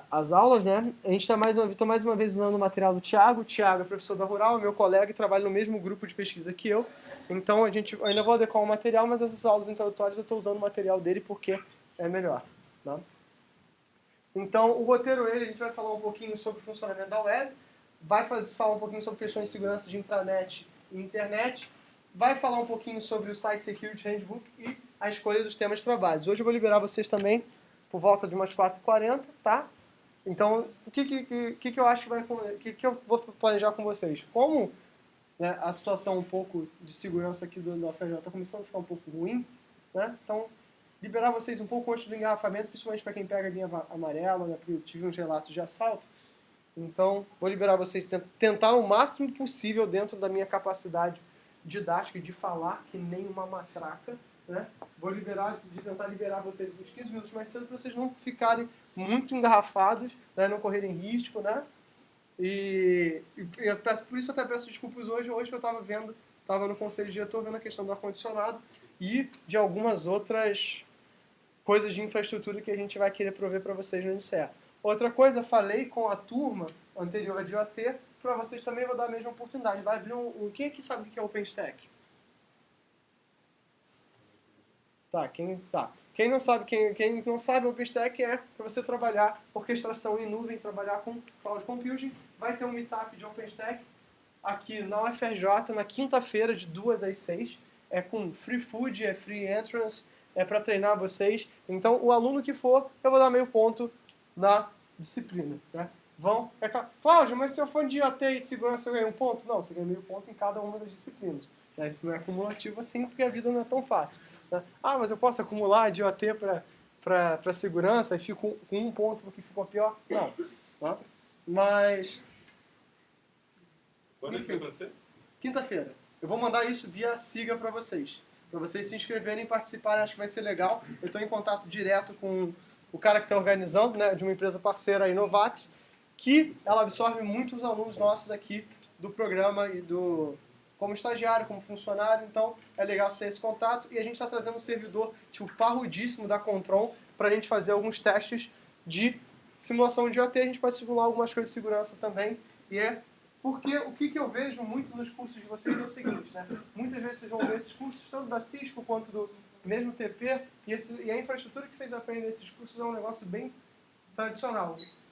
as aulas, né? A gente está mais uma vez usando o material do Thiago. O Thiago é professor da Rural, é meu colega e trabalha no mesmo grupo de pesquisa que eu. Então, eu ainda vou adequar o material, mas essas aulas introdutórias eu estou usando o material dele porque é melhor. Tá? Então, o roteiro, a gente vai falar um pouquinho sobre o funcionamento da web, falar um pouquinho sobre questões de segurança de intranet e internet, vai falar um pouquinho sobre o Site Security Handbook e a escolha dos temas trabalhos. Hoje eu vou liberar vocês também por volta de umas 4h40, tá? Então, o que eu acho que eu vou planejar com vocês? Como, né, a situação um pouco de segurança aqui do FJ está começando a ficar um pouco ruim, né? Então, liberar vocês um pouco antes do engarrafamento, principalmente para quem pega a linha amarela, né? Porque eu tive uns relatos de assalto. Então, vou liberar vocês, tentar o máximo possível dentro da minha capacidade didática de falar que nem uma matraca, né? Vou tentar liberar vocês uns 15 minutos mais cedo para vocês não ficarem muito engarrafados, né? Não correrem risco, né? E por isso eu até peço desculpas hoje. Hoje eu estava no conselho diretor vendo a questão do ar-condicionado e de algumas outras coisas de infraestrutura que a gente vai querer prover para vocês no INSEE. Outra coisa, falei com a turma anterior à de OT, para vocês também vou dar a mesma oportunidade. Vai abrir quem aqui sabe o que é OpenStack? Quem não sabe, OpenStack é para você trabalhar orquestração em nuvem, trabalhar com cloud computing. Vai ter um meetup de OpenStack aqui na UFRJ na quinta-feira de 2 às 6. É com free food, é free entrance, é para treinar vocês. Então, o aluno que for, eu vou dar meio ponto na disciplina. Né? Cláudio, mas se eu for de IoT e segurança, eu ganho um ponto? Não, você ganha meio ponto em cada uma das disciplinas. Isso não é acumulativo assim, porque a vida não é tão fácil. Né? Ah, mas eu posso acumular de IoT para segurança e fico com um ponto porque ficou pior? Não. Tá? Mas... Quando é que vai acontecer? Quinta-feira. Eu vou mandar isso via Siga para vocês se inscreverem e participarem, acho que vai ser legal. Eu estou em contato direto com o cara que está organizando, né, de uma empresa parceira, a Inovax, que ela absorve muitos alunos nossos aqui do programa e como estagiário, como funcionário, então é legal ter esse contato. E a gente está trazendo um servidor tipo parrudíssimo da Contron para a gente fazer alguns testes de simulação de IoT. A gente pode simular algumas coisas de segurança também. Porque o que eu vejo muito nos cursos de vocês é o seguinte, né? Muitas vezes vocês vão ver esses cursos, tanto da Cisco quanto do mesmo TP, e a infraestrutura que vocês aprendem nesses cursos é um negócio bem tradicional.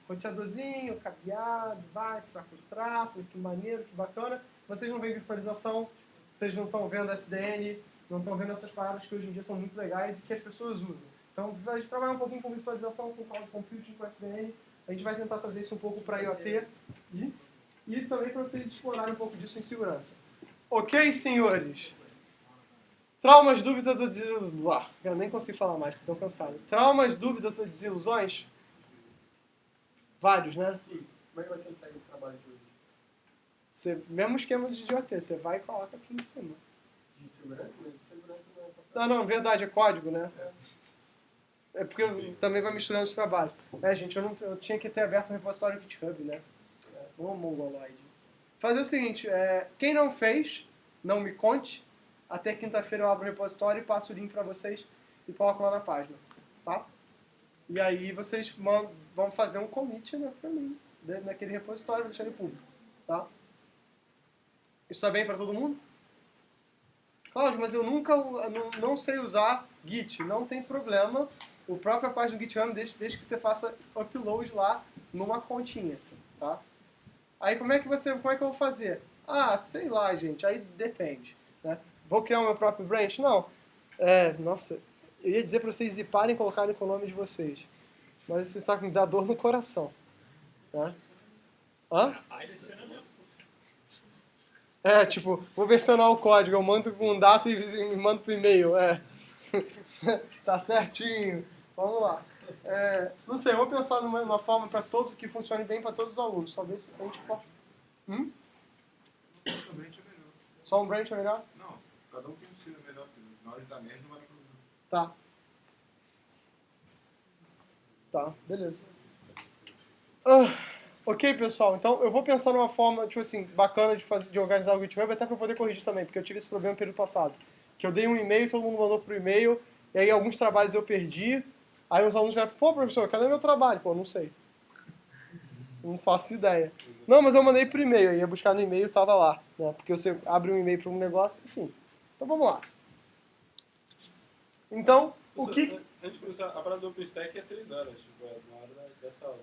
Roteadorzinho, cabeado, placa de tráfego, que maneiro, que bacana. Vocês não veem virtualização, vocês não estão vendo SDN, não estão vendo essas palavras que hoje em dia são muito legais e que as pessoas usam. Então, a gente trabalha um pouquinho com virtualização, com cloud computing, com SDN. A gente vai tentar trazer isso um pouco para IoT e também para vocês explorarem um pouco disso em segurança. Ok, senhores? Traumas, dúvidas ou desilusões? Eu nem consigo falar mais, estou tão cansado. Traumas, dúvidas ou desilusões? Vários, né? Sim. Como é que vai ser o trabalho de hoje? Mesmo esquema de IoT, você vai e coloca aqui em cima. De segurança? Mas de segurança não é Não, verdade, é código, né? É porque também vai misturando os trabalhos. Gente, eu tinha que ter aberto o repositório do GitHub, né? Ô, mongoloide. Fazer o seguinte, quem não fez, não me conte. Até quinta-feira eu abro o repositório e passo o link para vocês e coloco lá na página, tá? E aí vocês vão fazer um commit, né, para mim, naquele repositório, vou deixar ele público, tá? Isso está bem para todo mundo? Cláudio, mas eu não sei usar Git. Não tem problema. A própria página do GitHub desde que você faça upload lá numa continha, tá? Aí como é que eu vou fazer? Ah, sei lá, gente, aí depende, né? Vou criar o meu próprio branch? Não. Nossa, eu ia dizer para vocês ziparem e colocarem com o nome de vocês. Mas isso está me dando dor no coração. Né? Hã? Tipo, vou versionar o código, eu mando com data e me mando pro e-mail. Tá certinho. Vamos lá. Não sei, eu vou pensar numa forma para todos que funcione bem para todos os alunos. Talvez a gente possa. Só um branch é melhor. Só um branch é melhor? Não, cada um tem um sino melhor. Na hora de dar merda não vai dar problema. Tá. Tá, beleza. Ok, pessoal. Então eu vou pensar numa forma, tipo assim, bacana de organizar o GitHub, até para poder corrigir também, porque eu tive esse problema no período passado. Que eu dei um e-mail, todo mundo mandou pro e-mail, e aí alguns trabalhos eu perdi. Aí os alunos vieram, pô, professor, cadê meu trabalho? Pô, não sei. Não faço ideia. Não, mas eu mandei por e-mail, eu ia buscar no e-mail e tava lá, né? Porque você abre um e-mail para um negócio, enfim. Então vamos lá. Então, o que... Antes de começar, a parada do OpenStack é 3 horas, tipo, é uma hora dessa aula.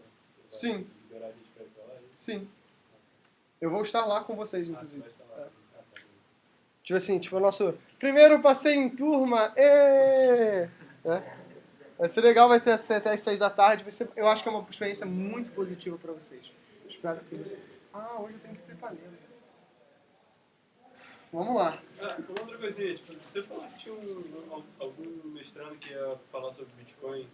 Sim. Liberar a gente pra ir pra lá? Sim. Eu vou estar lá com vocês, Você inclusive. vai estar lá. Tá. Tipo assim, tipo o nosso primeiro passeio em turma, né? Vai ser legal, vai ter até às 6 da tarde. Eu acho que é uma experiência muito positiva para vocês. Espero que você... Ah, hoje eu tenho que ir para Ipanema. Vamos lá. Uma outra coisinha, tipo, você falou que tinha algum mestrando que ia falar sobre Bitcoin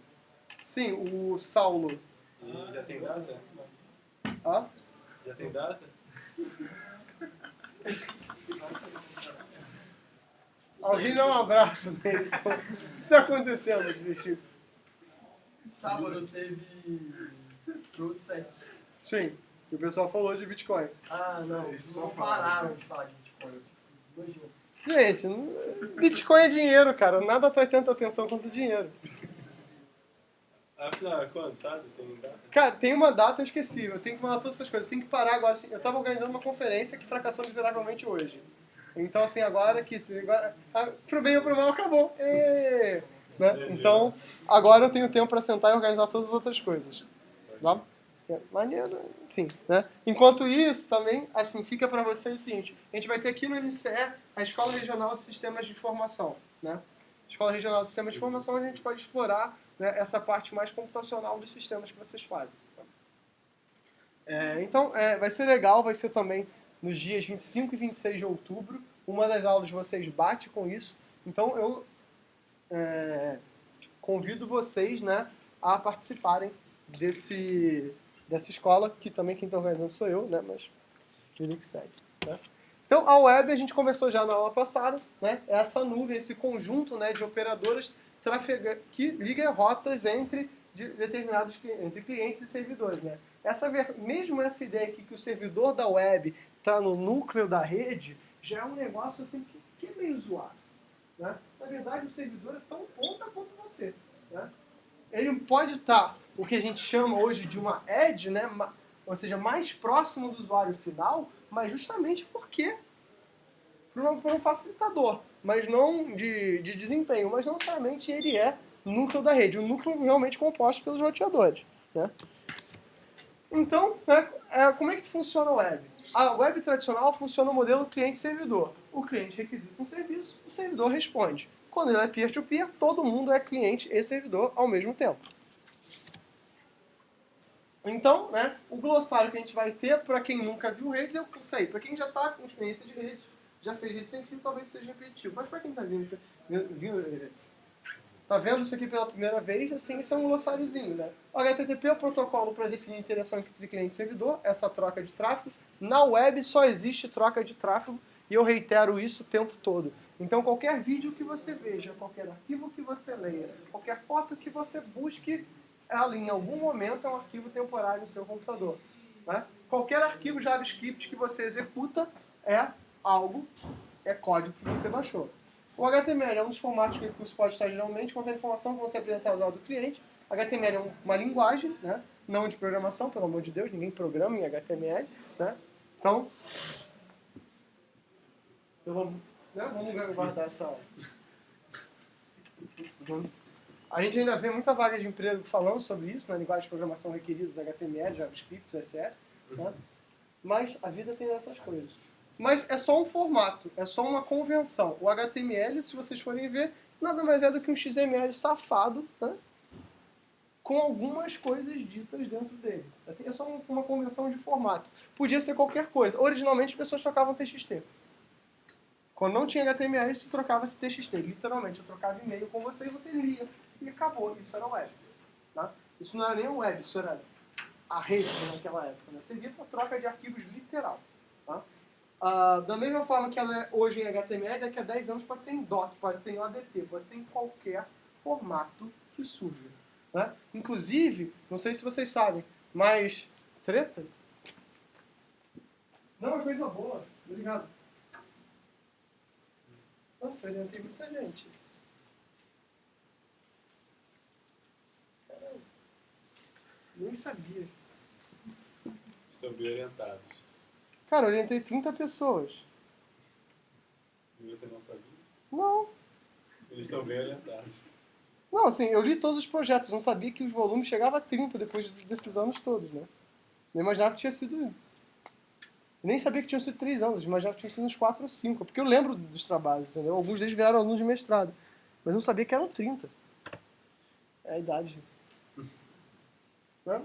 Sim, o Saulo. e já tem data? Ah? Já tem data? Alguém dá um abraço nele. O que está acontecendo, bicho? Sábado teve Road 7. Sim, o pessoal falou de Bitcoin. Ah, não. Eles só Não falaram. pararam de falar de Bitcoin. Imagina. Gente, Bitcoin é dinheiro, cara. Nada atrai tanta atenção quanto dinheiro. Afinal, quando, sabe? Tem data? Cara, tem uma data, eu esqueci. Eu tenho que mandar todas essas coisas. Eu tenho que parar agora. Assim, eu estava organizando uma conferência que fracassou miseravelmente hoje. Então, assim, agora que... pro bem ou pro mal, acabou. Né? Então, agora eu tenho tempo para sentar e organizar todas as outras coisas. Tá? Maneiro, sim, né? Enquanto isso, também, assim, fica para vocês o seguinte. A gente vai ter aqui no NCE a Escola Regional de Sistemas de Informação, né? Escola Regional de Sistemas de Informação, onde a gente pode explorar, né, essa parte mais computacional dos sistemas que vocês fazem. Então, vai ser legal, vai ser também nos dias 25 e 26 de outubro. Uma das aulas de vocês bate com isso. Então, eu convido vocês, né, a participarem dessa escola, que também quem está organizando sou eu, né, mas ele que segue. Né? Então, a web, a gente conversou já na aula passada, né, é essa nuvem, esse conjunto, né, de operadoras que liga rotas entre entre clientes e servidores. Né? Mesmo essa ideia aqui que o servidor da web está no núcleo da rede, já é um negócio assim, que é meio zoado. Né? Na verdade, o servidor é tão ponta quanto você. Né? Ele pode estar, o que a gente chama hoje de uma edge, né? Ou seja, mais próximo do usuário final, mas justamente porque por um facilitador, mas não de desempenho, mas não necessariamente ele é núcleo da rede, um núcleo realmente composto pelos roteadores. Né? Então, né, como é que funciona a web? A web tradicional funciona no modelo cliente-servidor. O cliente requisita um serviço, o servidor responde. Quando ele é peer-to-peer, todo mundo é cliente e servidor ao mesmo tempo. Então, né, o glossário que a gente vai ter, para quem nunca viu redes, eu sei, para quem já está com experiência de redes, já fez rede sem fio, talvez seja repetitivo. Mas para quem está tá vendo isso aqui pela primeira vez, assim, isso é um glossáriozinho, né? O HTTP é o protocolo para definir a interação entre cliente e servidor, essa troca de tráfego. Na web só existe troca de tráfego e eu reitero isso o tempo todo. Então qualquer vídeo que você veja, qualquer arquivo que você leia, qualquer foto que você busque, ela em algum momento é um arquivo temporário no seu computador. Né? Qualquer arquivo JavaScript que você executa é código que você baixou. O HTML é um dos formatos que o recurso pode estar geralmente quando a informação que você apresentar ao lado do cliente. HTML é uma linguagem, né? Não de programação, pelo amor de Deus, ninguém programa em HTML. Né? Então, vamos guardar essa aula. A gente ainda vê muita vaga de emprego falando sobre isso, na linguagem de programação requeridas, HTML, JavaScript, CSS. Né? Mas a vida tem essas coisas. Mas é só um formato, é só uma convenção. O HTML, se vocês forem ver, nada mais é do que um XML safado, né? Com algumas coisas ditas dentro dele. Assim, é só uma convenção de formato. Podia ser qualquer coisa. Originalmente as pessoas trocavam TXT. Quando não tinha HTML, se trocava-se TXT. Literalmente, eu trocava e-mail com você e você lia. E acabou. Isso era web. Tá? Isso não era nem um web, isso era a rede naquela época. Né? Servia para troca de arquivos literal. Tá? Da mesma forma que ela é hoje em HTML, daqui a 10 anos pode ser em DOC, pode ser em ODT, pode ser em qualquer formato que surja. Né? Inclusive, não sei se vocês sabem, mas... Treta? Não, é coisa boa. Obrigado. Nossa, eu orientei muita gente. Nem sabia. Estão bem orientados. Cara, eu orientei 30 pessoas. E você não sabia? Não. Eles estão bem orientados. Não, assim, eu li todos os projetos. Não sabia que os volumes chegavam a 30 depois desses anos todos, né? Não imaginava que tinha sido... Eu nem sabia que tinham sido 3 anos. Eu imaginava que tinham sido uns 4 ou 5. Porque eu lembro dos trabalhos, entendeu? Alguns deles viraram alunos de mestrado. Mas não sabia que eram 30. É a idade, gente. Né?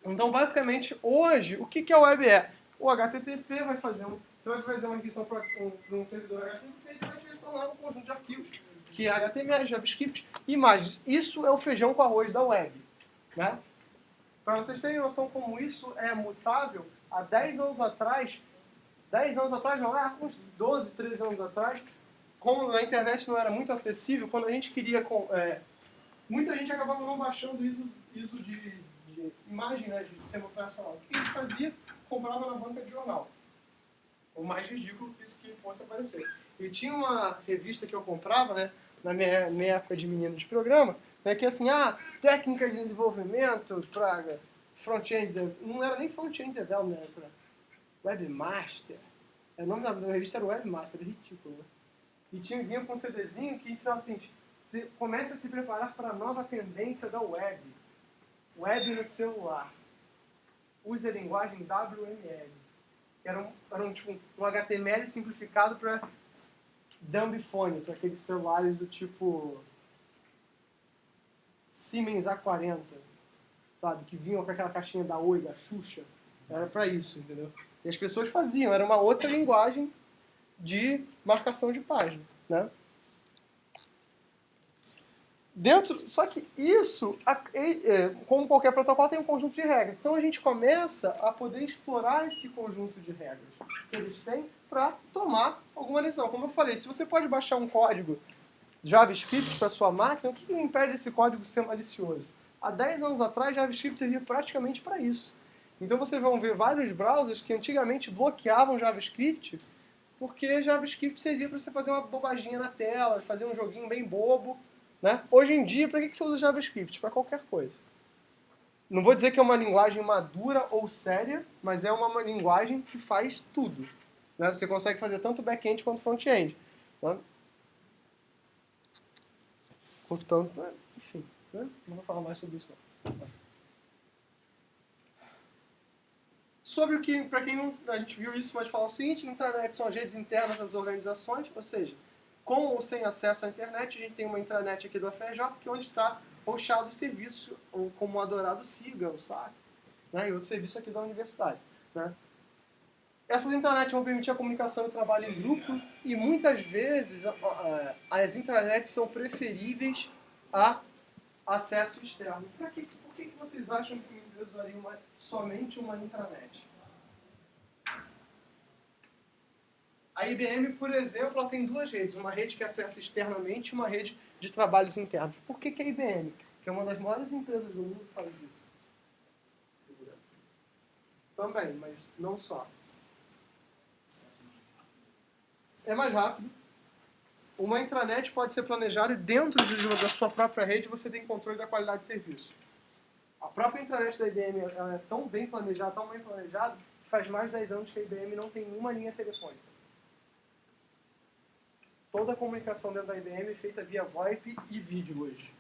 Então, basicamente, hoje, o que a web é? O HTTP vai fazer você vai fazer uma requisição para um servidor HTTP e vai te retornar um conjunto de arquivos, que é HTML, JavaScript, imagens. Isso é o feijão com arroz da web. Né? Para vocês terem noção como isso é mutável, há 10 anos atrás não, uns 12, 13 anos atrás, como a internet não era muito acessível, quando a gente queria... muita gente acabava não baixando ISO de imagem, né, de sistema operacional. O que a gente fazia? Comprava na banca de jornal. O mais ridículo que isso que fosse aparecer. E tinha uma revista que eu comprava, né, na minha época de menino de programa, né, que assim, técnicas de desenvolvimento para front-end, não era nem front-end development, era para webmaster. O nome da revista era Webmaster, era ridículo, né? E vinha com um CDzinho que ensinava o seguinte: comece a se preparar para a nova tendência da web. Web no celular. Use a linguagem WML. Era tipo, um HTML simplificado para dumbphone, para aqueles celulares do tipo Siemens A40, sabe? Que vinham com aquela caixinha da Oi, da Xuxa. Era para isso, entendeu? E as pessoas faziam. Era uma outra linguagem de marcação de página, né? Só que isso, como qualquer protocolo, tem um conjunto de regras. Então a gente começa a poder explorar esse conjunto de regras que eles têm para tomar alguma decisão. Como eu falei, se você pode baixar um código JavaScript para sua máquina, o que impede esse código de ser malicioso? Há 10 anos atrás, JavaScript servia praticamente para isso. Então vocês vão ver vários browsers que antigamente bloqueavam JavaScript porque JavaScript servia para você fazer uma bobaginha na tela, fazer um joguinho bem bobo. Né? Hoje em dia, para que você usa JavaScript? Para qualquer coisa. Não vou dizer que é uma linguagem madura ou séria, mas é uma linguagem que faz tudo. Né? Você consegue fazer tanto back-end quanto front-end. Né? Portanto, enfim, né? Não vou falar mais sobre isso não. Sobre o que, para quem não, a gente viu isso, mas falar o seguinte: intranet são as redes internas das organizações, ou seja, com ou sem acesso à internet, a gente tem uma intranet aqui do FRJ, que é onde está hosteado o serviço, ou como o adorado SIGA, o SAC, né, e outro serviço aqui da universidade. Né. Essas intranets vão permitir a comunicação e o trabalho em grupo, e muitas vezes as intranets são preferíveis a acesso externo. Por que vocês acham que eu usaria somente uma intranet? A IBM, por exemplo, ela tem 2 redes. Uma rede que acessa externamente e uma rede de trabalhos internos. Por que a IBM, que é uma das maiores empresas do mundo, faz isso? Também, mas não só. É mais rápido. Uma intranet pode ser planejada e dentro da sua própria rede você tem controle da qualidade de serviço. A própria intranet da IBM ela é tão bem planejada, que faz mais de 10 anos que a IBM não tem uma linha telefônica. Toda a comunicação dentro da IBM é feita via VoIP e vídeo hoje,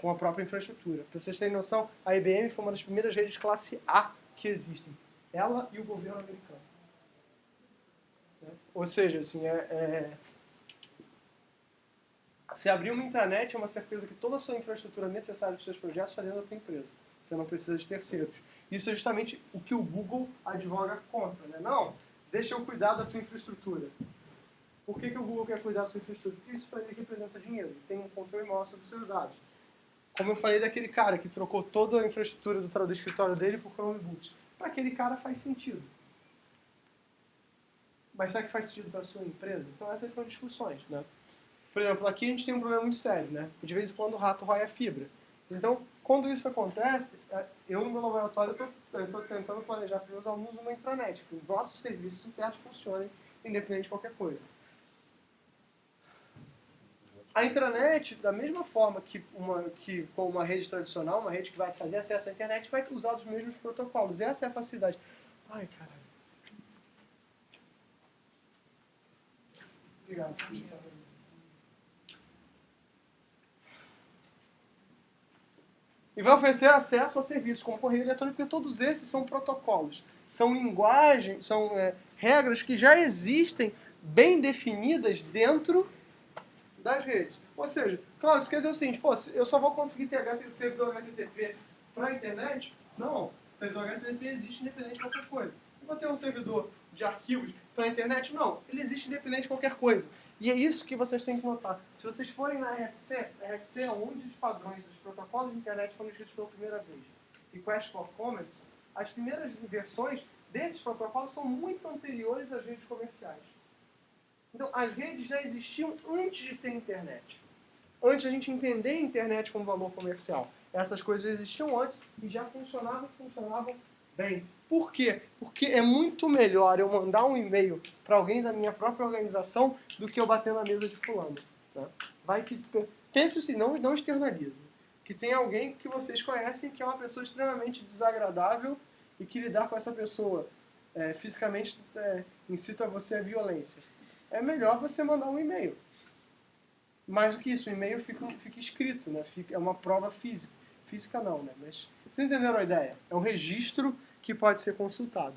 com a própria infraestrutura. Para vocês terem noção, a IBM foi uma das primeiras redes classe A que existem. Ela e o governo americano. Ou seja, assim, se abrir uma intranet é uma certeza que toda a sua infraestrutura necessária para os seus projetos está dentro da sua empresa. Você não precisa de terceiros. Isso é justamente o que o Google advoga contra. Né? Não, deixa eu cuidar da tua infraestrutura. Por que o Google quer cuidar da sua infraestrutura? Porque isso para ele representa dinheiro. Ele tem um controle maior sobre os seus dados. Como eu falei daquele cara que trocou toda a infraestrutura do escritório dele por Chromebooks. Para aquele cara faz sentido. Mas será que faz sentido para a sua empresa? Então essas são discussões. Né? Por exemplo, aqui a gente tem um problema muito sério. Né? De vez em quando o rato rói a fibra. Então, quando isso acontece, eu no meu laboratório estou tentando planejar para os meus alunos uma intranet, que os nossos serviços internos funcionem independente de qualquer coisa. A intranet, da mesma forma que com uma rede tradicional, uma rede que vai fazer acesso à internet, vai usar os mesmos protocolos. Essa é a facilidade. Ai, caralho. Obrigado. E vai oferecer acesso a serviços como correio eletrônico, porque todos esses são protocolos. São linguagens, são regras que já existem bem definidas dentro das redes. Ou seja, claro, isso quer dizer o seguinte, pô, eu só vou conseguir ter servidor HTTP para a internet? Não, o servidor HTTP existe independente de qualquer coisa. Eu vou ter um servidor de arquivos para a internet? Não, ele existe independente de qualquer coisa. E é isso que vocês têm que notar. Se vocês forem na RFC, a RFC é onde os padrões dos protocolos de internet foram escritos pela primeira vez. Request for Comments, as primeiras versões desses protocolos são muito anteriores às redes comerciais. Então, as redes já existiam antes de ter internet. Antes de a gente entender a internet como valor comercial. Essas coisas existiam antes e já funcionavam bem. Por quê? Porque é muito melhor eu mandar um e-mail para alguém da minha própria organização do que eu bater na mesa de fulano. Né? Vai que... Pense assim, não externalize. Que tem alguém que vocês conhecem que é uma pessoa extremamente desagradável e que lidar com essa pessoa fisicamente incita você à violência. É melhor você mandar um e-mail. Mais do que isso, o e-mail fica escrito, né? É uma prova física. Física não, né? Mas vocês entenderam a ideia? É um registro que pode ser consultado.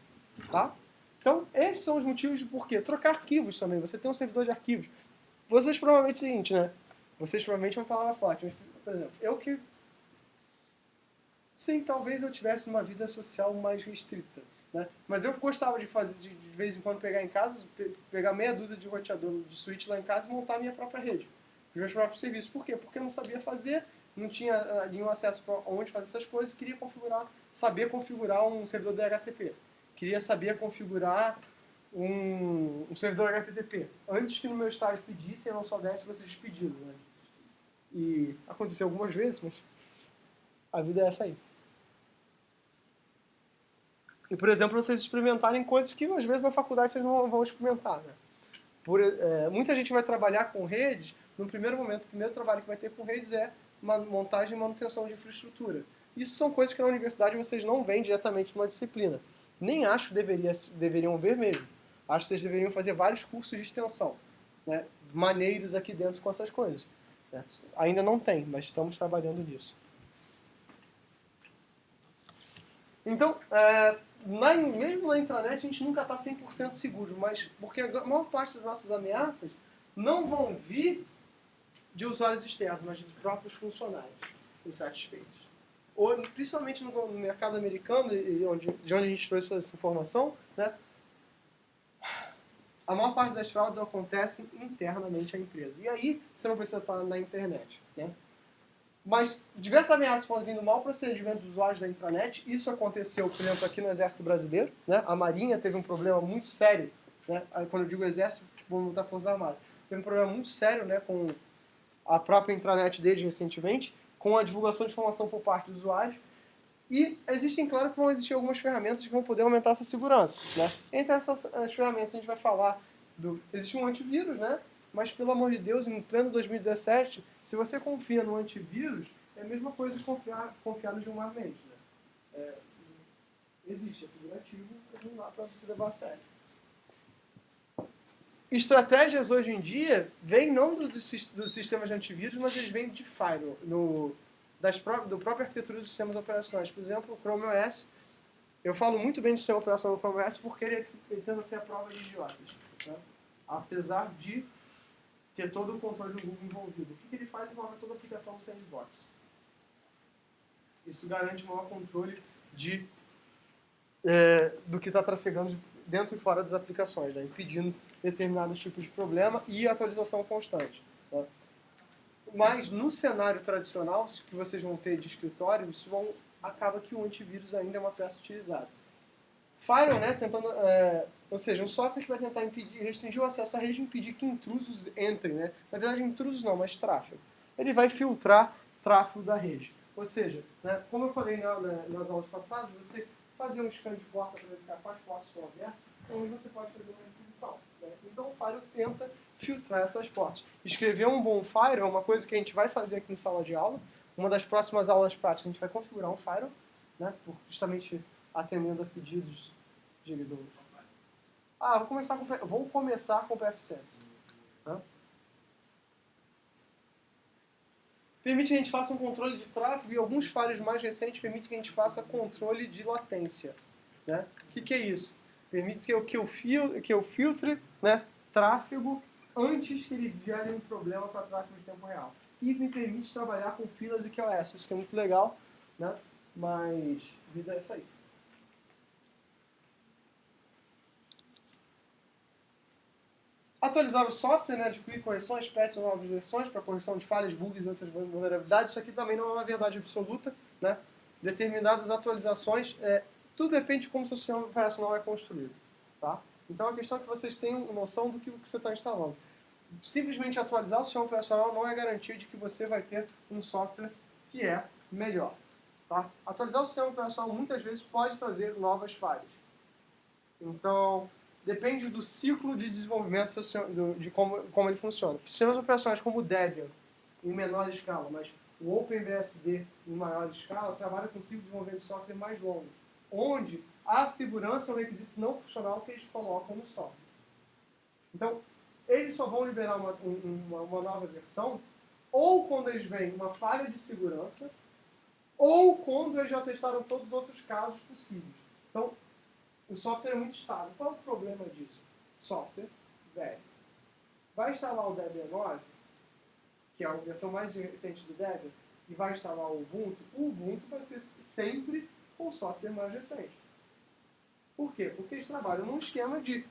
Tá? Então, esses são os motivos de por quê. Trocar arquivos também. Você tem um servidor de arquivos. Vocês provavelmente é o seguinte, né? Vocês provavelmente é uma palavra forte. Mas, por exemplo, eu que... Sim, talvez eu tivesse uma vida social mais restrita. Né? Mas eu gostava de fazer, de vez em quando pegar em casa, pegar meia dúzia de roteador de switch lá em casa e montar a minha própria rede. Os meus próprios serviços. Por quê? Porque eu não sabia fazer, não tinha nenhum acesso para onde fazer essas coisas, queria saber configurar um servidor DHCP. Queria saber configurar um servidor HTTP. Antes que no meu estágio pedissem, eu não soubesse, vocês pediram. Né? E aconteceu algumas vezes, mas a vida é essa aí. E, por exemplo, vocês experimentarem coisas que, às vezes, na faculdade vocês não vão experimentar. Né? Muita gente vai trabalhar com redes, no primeiro momento, o primeiro trabalho que vai ter com redes é montagem e manutenção de infraestrutura. Isso são coisas que na universidade vocês não veem diretamente numa disciplina. Nem acho que deveriam ver mesmo. Acho que vocês deveriam fazer vários cursos de extensão, né? Maneiros aqui dentro com essas coisas. Né? Ainda não tem, mas estamos trabalhando nisso. Então, mesmo na intranet, a gente nunca está 100% seguro, mas porque a maior parte das nossas ameaças não vão vir de usuários externos, mas de próprios funcionários insatisfeitos. Ou, principalmente no mercado americano, de onde a gente trouxe essa informação, né, a maior parte das fraudes acontecem internamente à empresa. E aí, você não precisa estar na internet. Né? Mas diversas ameaças podem vir do mau procedimento dos usuários da intranet. Isso aconteceu, por exemplo, aqui no Exército Brasileiro. Né? A Marinha teve um problema muito sério. Né? Quando eu digo Exército, vou botar Forças Armadas. Teve um problema muito sério, né, com a própria intranet deles recentemente, com a divulgação de informação por parte dos usuários. E existem, claro, que vão existir algumas ferramentas que vão poder aumentar essa segurança. Né? Entre essas ferramentas a gente vai falar existe um antivírus, né? Mas, pelo amor de Deus, em pleno 2017, se você confia no antivírus, é a mesma coisa de confiar no Gilmar Mendes. Né? Existe, é figurativo, não dá para você levar a sério. Estratégias hoje em dia vêm não dos sistemas de antivírus, mas eles vêm de firewall, do próprio arquitetura dos sistemas operacionais. Por exemplo, o Chrome OS. Eu falo muito bem do sistema operacional do Chrome OS porque ele tenta ser a prova de idiotas. Né? Apesar de ter todo o controle do Google envolvido. O que ele faz? Ele move toda a aplicação do sandbox. Isso garante maior controle do que está trafegando dentro e fora das aplicações, né? Impedindo determinados tipos de problema e atualização constante. Né? Mas no cenário tradicional, que vocês vão ter de escritório, acaba que o antivírus ainda é uma peça utilizada. Firewall, né, ou seja, um software que vai tentar restringir o acesso à rede e impedir que intrusos entrem. Né? Na verdade, intrusos não, mas tráfego. Ele vai filtrar tráfego da rede. Ou seja, né, como eu falei nas aulas passadas, você fazer um scan de porta para verificar quais portas estão abertas, então você pode fazer uma requisição. Né? Então o Firewall tenta filtrar essas portas. Escrever um bom firewall é uma coisa que a gente vai fazer aqui em sala de aula. Uma das próximas aulas práticas a gente vai configurar um firewall, né, justamente atendendo a pedidos de Windows. Vou começar com o PFSense. Né? Permite que a gente faça um controle de tráfego e alguns firewalls mais recentes permitem que a gente faça controle de latência. Né? O que é isso? Permite que eu filtre, né, tráfego antes que ele gere um problema para tráfego de tempo real. E me permite trabalhar com filas e QoS. Isso que é muito legal, né? Mas vida é essa aí. Atualizar o software, né, adquirir correções, patches ou novas versões para correção de falhas, bugs e outras vulnerabilidades. Isso aqui também não é uma verdade absoluta. Né? Determinadas atualizações, tudo depende de como o seu sistema operacional é construído. Tá? Então a questão é que vocês tenham noção do que você está instalando. Simplesmente atualizar o sistema operacional não é garantia de que você vai ter um software que é melhor. Tá? Atualizar o sistema operacional muitas vezes pode trazer novas falhas. Então, depende do ciclo de desenvolvimento de como ele funciona. Sistemas operacionais como o Debian, em menor escala, mas o OpenBSD, em maior escala, trabalha com ciclo de desenvolvimento de software mais longo, onde a segurança é um requisito não funcional que eles colocam no software. Então, eles só vão liberar uma nova versão ou quando eles veem uma falha de segurança ou quando eles já testaram todos os outros casos possíveis. Então, o software é muito estável. Qual é o problema disso? Software velho. Vai instalar o Debian 9, que é a versão mais recente do Debian, e vai instalar o Ubuntu vai ser sempre com o software mais recente. Por quê? Porque eles trabalham num esquema de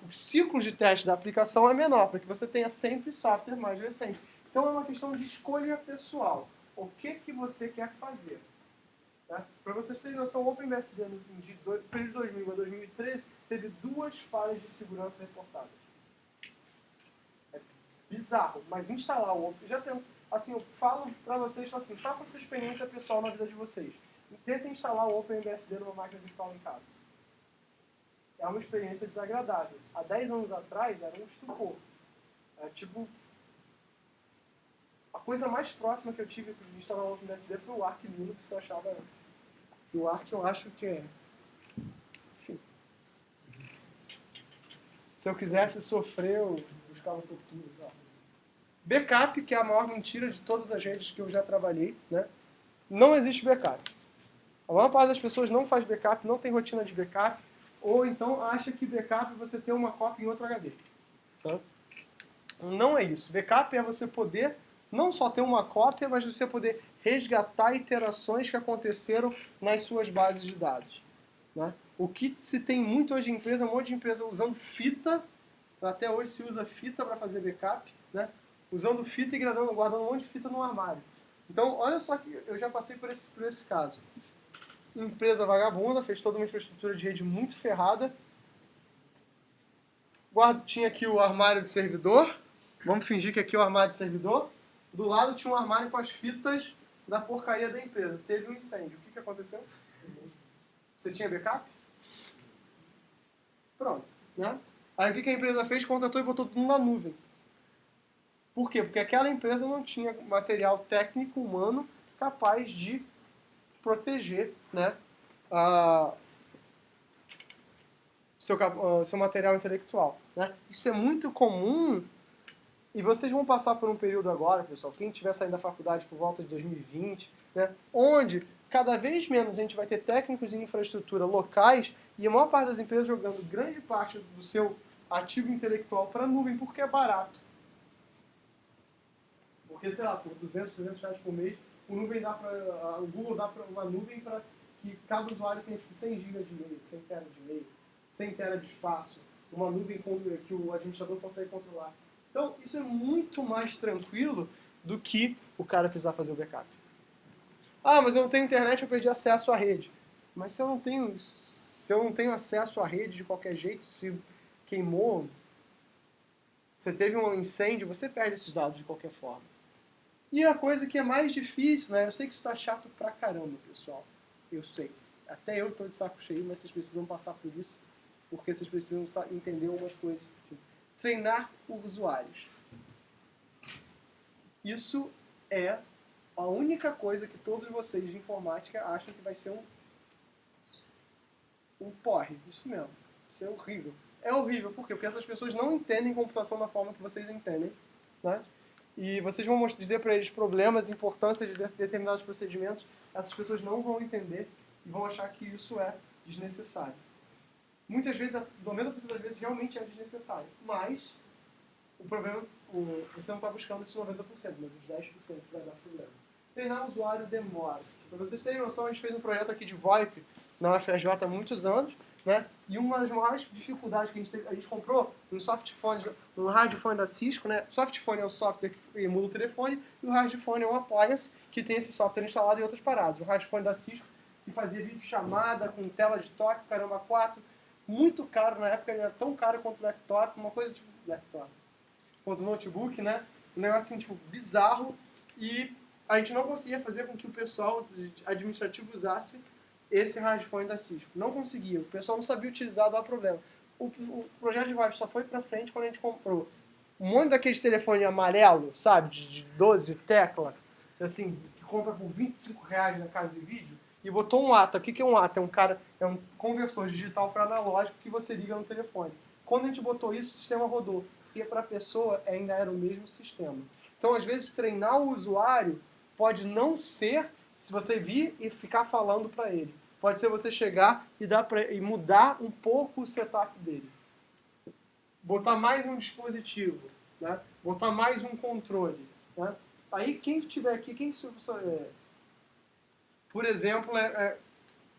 o ciclo de teste da aplicação é menor, para que você tenha sempre software mais recente. Então é uma questão de escolha pessoal. O que você quer fazer? Tá? Para vocês terem noção, o OpenBSD de período de 2000 a 2013 teve 2 falhas de segurança reportadas. É bizarro, mas instalar o Open... Assim, eu falo para vocês, assim, façam essa experiência pessoal na vida de vocês. E tentem instalar o OpenBSD numa máquina virtual em casa. É uma experiência desagradável. Há 10 anos atrás era um estupor. Tipo, a coisa mais próxima que eu tive de instalar o OpenBSD foi o Arch Linux, que eu achava... E o Arch eu acho que é... Enfim. Se eu quisesse sofrer, eu buscava tortura, sabe? Backup, que é a maior mentira de todas as redes que eu já trabalhei, né? Não existe backup. A maior parte das pessoas não faz backup, não tem rotina de backup, ou então acha que backup é você ter uma cópia em outro HD. Tá? Não é isso. Backup é você poder não só ter uma cópia, mas você poder resgatar iterações que aconteceram nas suas bases de dados. Né? O que se tem muito hoje em empresa, um monte de empresa usando fita, até hoje se usa fita para fazer backup, né? Usando fita e guardando um monte de fita no armário. Então, olha só que eu já passei por esse caso. Empresa vagabunda, fez toda uma infraestrutura de rede muito ferrada. Tinha aqui o armário de servidor. Vamos fingir que aqui é o armário de servidor. Do lado tinha um armário com as fitas da porcaria da empresa. Teve um incêndio. O que aconteceu? Você tinha backup? Pronto. Né? Aí o que a empresa fez? Contratou e botou tudo na nuvem. Por quê? Porque aquela empresa não tinha material técnico humano capaz de proteger, né, seu material intelectual. Né? Isso é muito comum e vocês vão passar por um período agora, pessoal, quem estiver saindo da faculdade por volta de 2020, né, onde cada vez menos a gente vai ter técnicos em infraestrutura locais e a maior parte das empresas jogando grande parte do seu ativo intelectual para a nuvem porque é barato. Porque, sei lá, por 200, 300 reais por mês, o Google dá para uma nuvem para que cada usuário tenha tipo, 100 GB de e-mail, 100 TB de e-mail, 100 TB de espaço, uma nuvem que o administrador consegue controlar. Então, isso é muito mais tranquilo do que o cara precisar fazer o backup. Mas eu não tenho internet, eu perdi acesso à rede. Mas se eu não tenho acesso à rede de qualquer jeito, se queimou, você teve um incêndio, você perde esses dados de qualquer forma. E a coisa que é mais difícil, né? Eu sei que isso tá chato pra caramba, pessoal. Eu sei. Até eu tô de saco cheio, mas vocês precisam passar por isso, porque vocês precisam entender algumas coisas. treinar os usuários. Isso é a única coisa que todos vocês de informática acham que vai ser um porre. Isso mesmo. Isso é horrível. É horrível, por quê? Porque essas pessoas não entendem computação da forma que vocês entendem, né? E vocês vão dizer para eles problemas, importância de determinados procedimentos, essas pessoas não vão entender e vão achar que isso é desnecessário. Muitas vezes, 90% das vezes, realmente é desnecessário, mas o problema, você não está buscando esses 90%, mas os 10% vai dar problema. Treinar o usuário demora. Para vocês terem noção, a gente fez um projeto aqui de VoIP na UFRJ há muitos anos, né? E uma das maiores dificuldades que a gente comprou um softphone, um hardphone da Cisco, né? Softphone é um software que emula o telefone e o hardphone é um appliance que tem esse software instalado em outras paradas. O hardphone da Cisco que fazia videochamada com tela de toque, caramba 4, muito caro na época, ele era tão caro quanto o laptop, uma coisa tipo laptop, quanto o notebook, né? Um negócio assim, tipo, bizarro, e a gente não conseguia fazer com que o pessoal administrativo usasse esse hardphone da Cisco. Não conseguia. O pessoal não sabia utilizar, dava problema. O projeto de VoIP só foi pra frente quando a gente comprou um monte daqueles telefones amarelo, sabe? De 12 tecla, assim, que compra por R$ 25 na casa de vídeo, e botou um ATA. O que é um ATA? É um conversor digital para analógico que você liga no telefone. Quando a gente botou isso, o sistema rodou. Porque para a pessoa ainda era o mesmo sistema. Então, às vezes, treinar o usuário pode não ser se você vir e ficar falando para ele. Pode ser você chegar e mudar um pouco o setup dele. Botar mais um dispositivo, né? Botar mais um controle, né? Aí quem estiver aqui, por exemplo,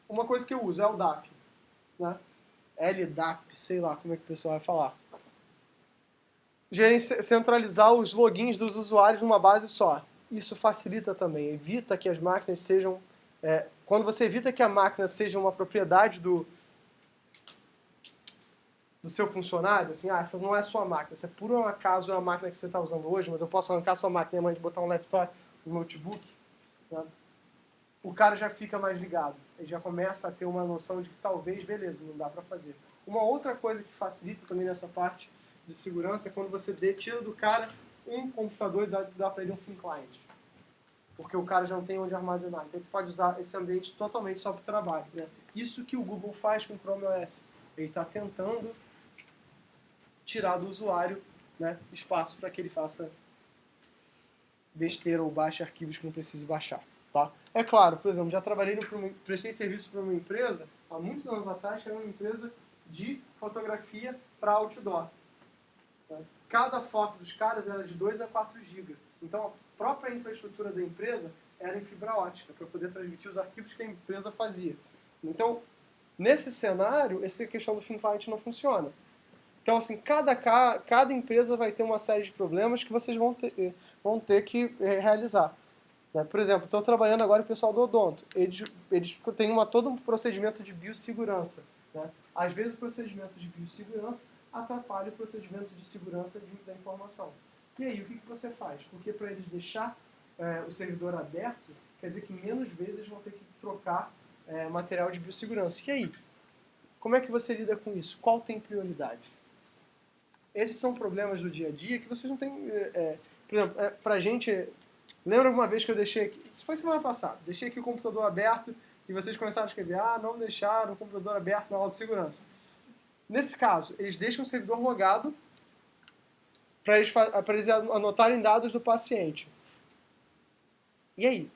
uma coisa que eu uso é o DAP, né? LDAP, sei lá como é que o pessoal vai falar. Centralizar os logins dos usuários numa base só. Isso facilita também, evita que as máquinas sejam... quando você evita que a máquina seja uma propriedade do seu funcionário, assim, essa não é a sua máquina, essa é por um acaso é a máquina que você está usando hoje, mas eu posso arrancar a sua máquina e botar um laptop, um notebook, né? O cara já fica mais ligado, ele já começa a ter uma noção de que talvez, beleza, não dá para fazer. Uma outra coisa que facilita também nessa parte de segurança é quando você tira do cara um computador e dá para ele um thin client. Porque o cara já não tem onde armazenar. Então ele pode usar esse ambiente totalmente só para o trabalho, né? Isso que o Google faz com o Chrome OS. Ele está tentando tirar do usuário, né, espaço para que ele faça besteira ou baixe arquivos que não precise baixar. Tá? É claro, por exemplo, já prestei serviço para uma empresa, há muitos anos atrás, que era uma empresa de fotografia para outdoor. Tá? Cada foto dos caras era de 2 a 4 GB. Então a própria infraestrutura da empresa era em fibra ótica, para poder transmitir os arquivos que a empresa fazia. Então, nesse cenário, essa questão do thin client não funciona. Então, assim, cada empresa vai ter uma série de problemas que vocês vão ter que realizar. Né? Por exemplo, estou trabalhando agora com o pessoal do Odonto. Eles têm todo um procedimento de biossegurança. Né? Às vezes, o procedimento de biossegurança atrapalha o procedimento de segurança da informação. E aí, o que você faz? Porque para eles deixar o servidor aberto, quer dizer que menos vezes eles vão ter que trocar material de biossegurança. E aí? Como é que você lida com isso? Qual tem prioridade? Esses são problemas do dia a dia que vocês não têm... por exemplo, pra gente... Lembra uma vez que eu deixei aqui... Isso foi semana passada. Deixei aqui o computador aberto e vocês começaram a escrever não deixaram o computador aberto na aula de segurança. Nesse caso, eles deixam o servidor logado para eles anotarem dados do paciente. E aí?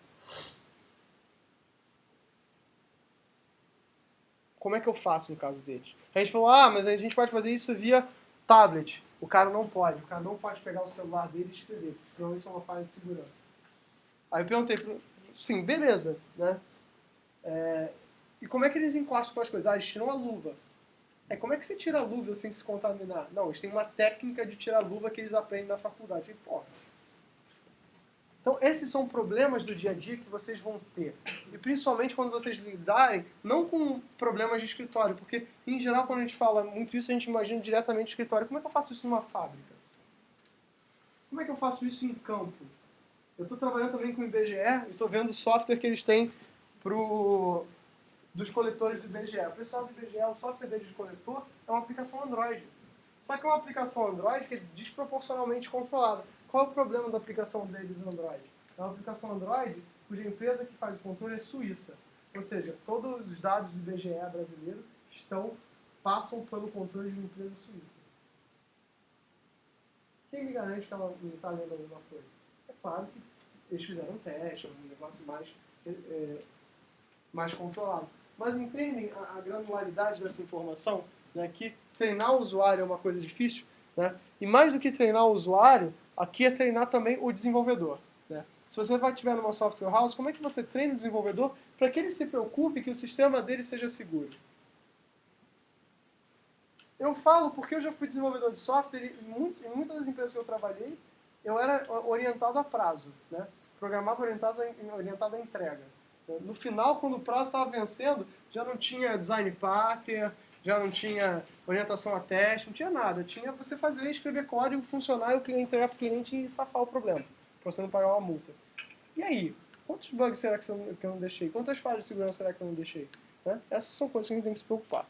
Como é que eu faço no caso deles? A gente falou, mas a gente pode fazer isso via tablet. O cara não pode pegar o celular dele e escrever, porque senão isso é uma falha de segurança. Aí eu perguntei, sim, beleza, né? E como é que eles encostam com as coisas? Eles tiram a luva. Como é que você tira a luva sem se contaminar? Não, eles têm uma técnica de tirar a luva que eles aprendem na faculdade. Eu falei, porra. Então, esses são problemas do dia a dia que vocês vão ter. E principalmente quando vocês lidarem, não com problemas de escritório, porque, em geral, quando a gente fala muito isso, a gente imagina diretamente no escritório. Como é que eu faço isso numa fábrica? Como é que eu faço isso em campo? Eu estou trabalhando também com o IBGE e estou vendo o software que eles têm dos coletores do IBGE. O pessoal do IBGE, o software deles de coletor é uma aplicação Android. Só que é uma aplicação Android que é desproporcionalmente controlada. Qual é o problema da aplicação deles no Android? É uma aplicação Android cuja empresa que faz o controle é suíça. Ou seja, todos os dados do IBGE brasileiro passam pelo controle de uma empresa suíça. Quem me garante que ela não está lendo alguma coisa? É claro que eles fizeram um teste, um negócio mais controlado. Mas entendem a granularidade dessa informação? Né, que treinar o usuário é uma coisa difícil, né? E mais do que treinar o usuário, aqui é treinar também o desenvolvedor. Né? Se você estiver numa software house, como é que você treina o desenvolvedor para que ele se preocupe que o sistema dele seja seguro? Eu falo porque eu já fui desenvolvedor de software e em muitas das empresas que eu trabalhei, eu era orientado a prazo, né? Programava orientado à entrega. No final, quando o prazo estava vencendo, já não tinha design pattern, já não tinha orientação a teste, não tinha nada. Tinha você fazer, escrever código, funcionar e o cliente entregar para o cliente e safar o problema, para você não pagar uma multa. E aí? Quantos bugs será que eu não deixei? Quantas falhas de segurança será que eu não deixei? Né? Essas são coisas que a gente tem que se preocupar.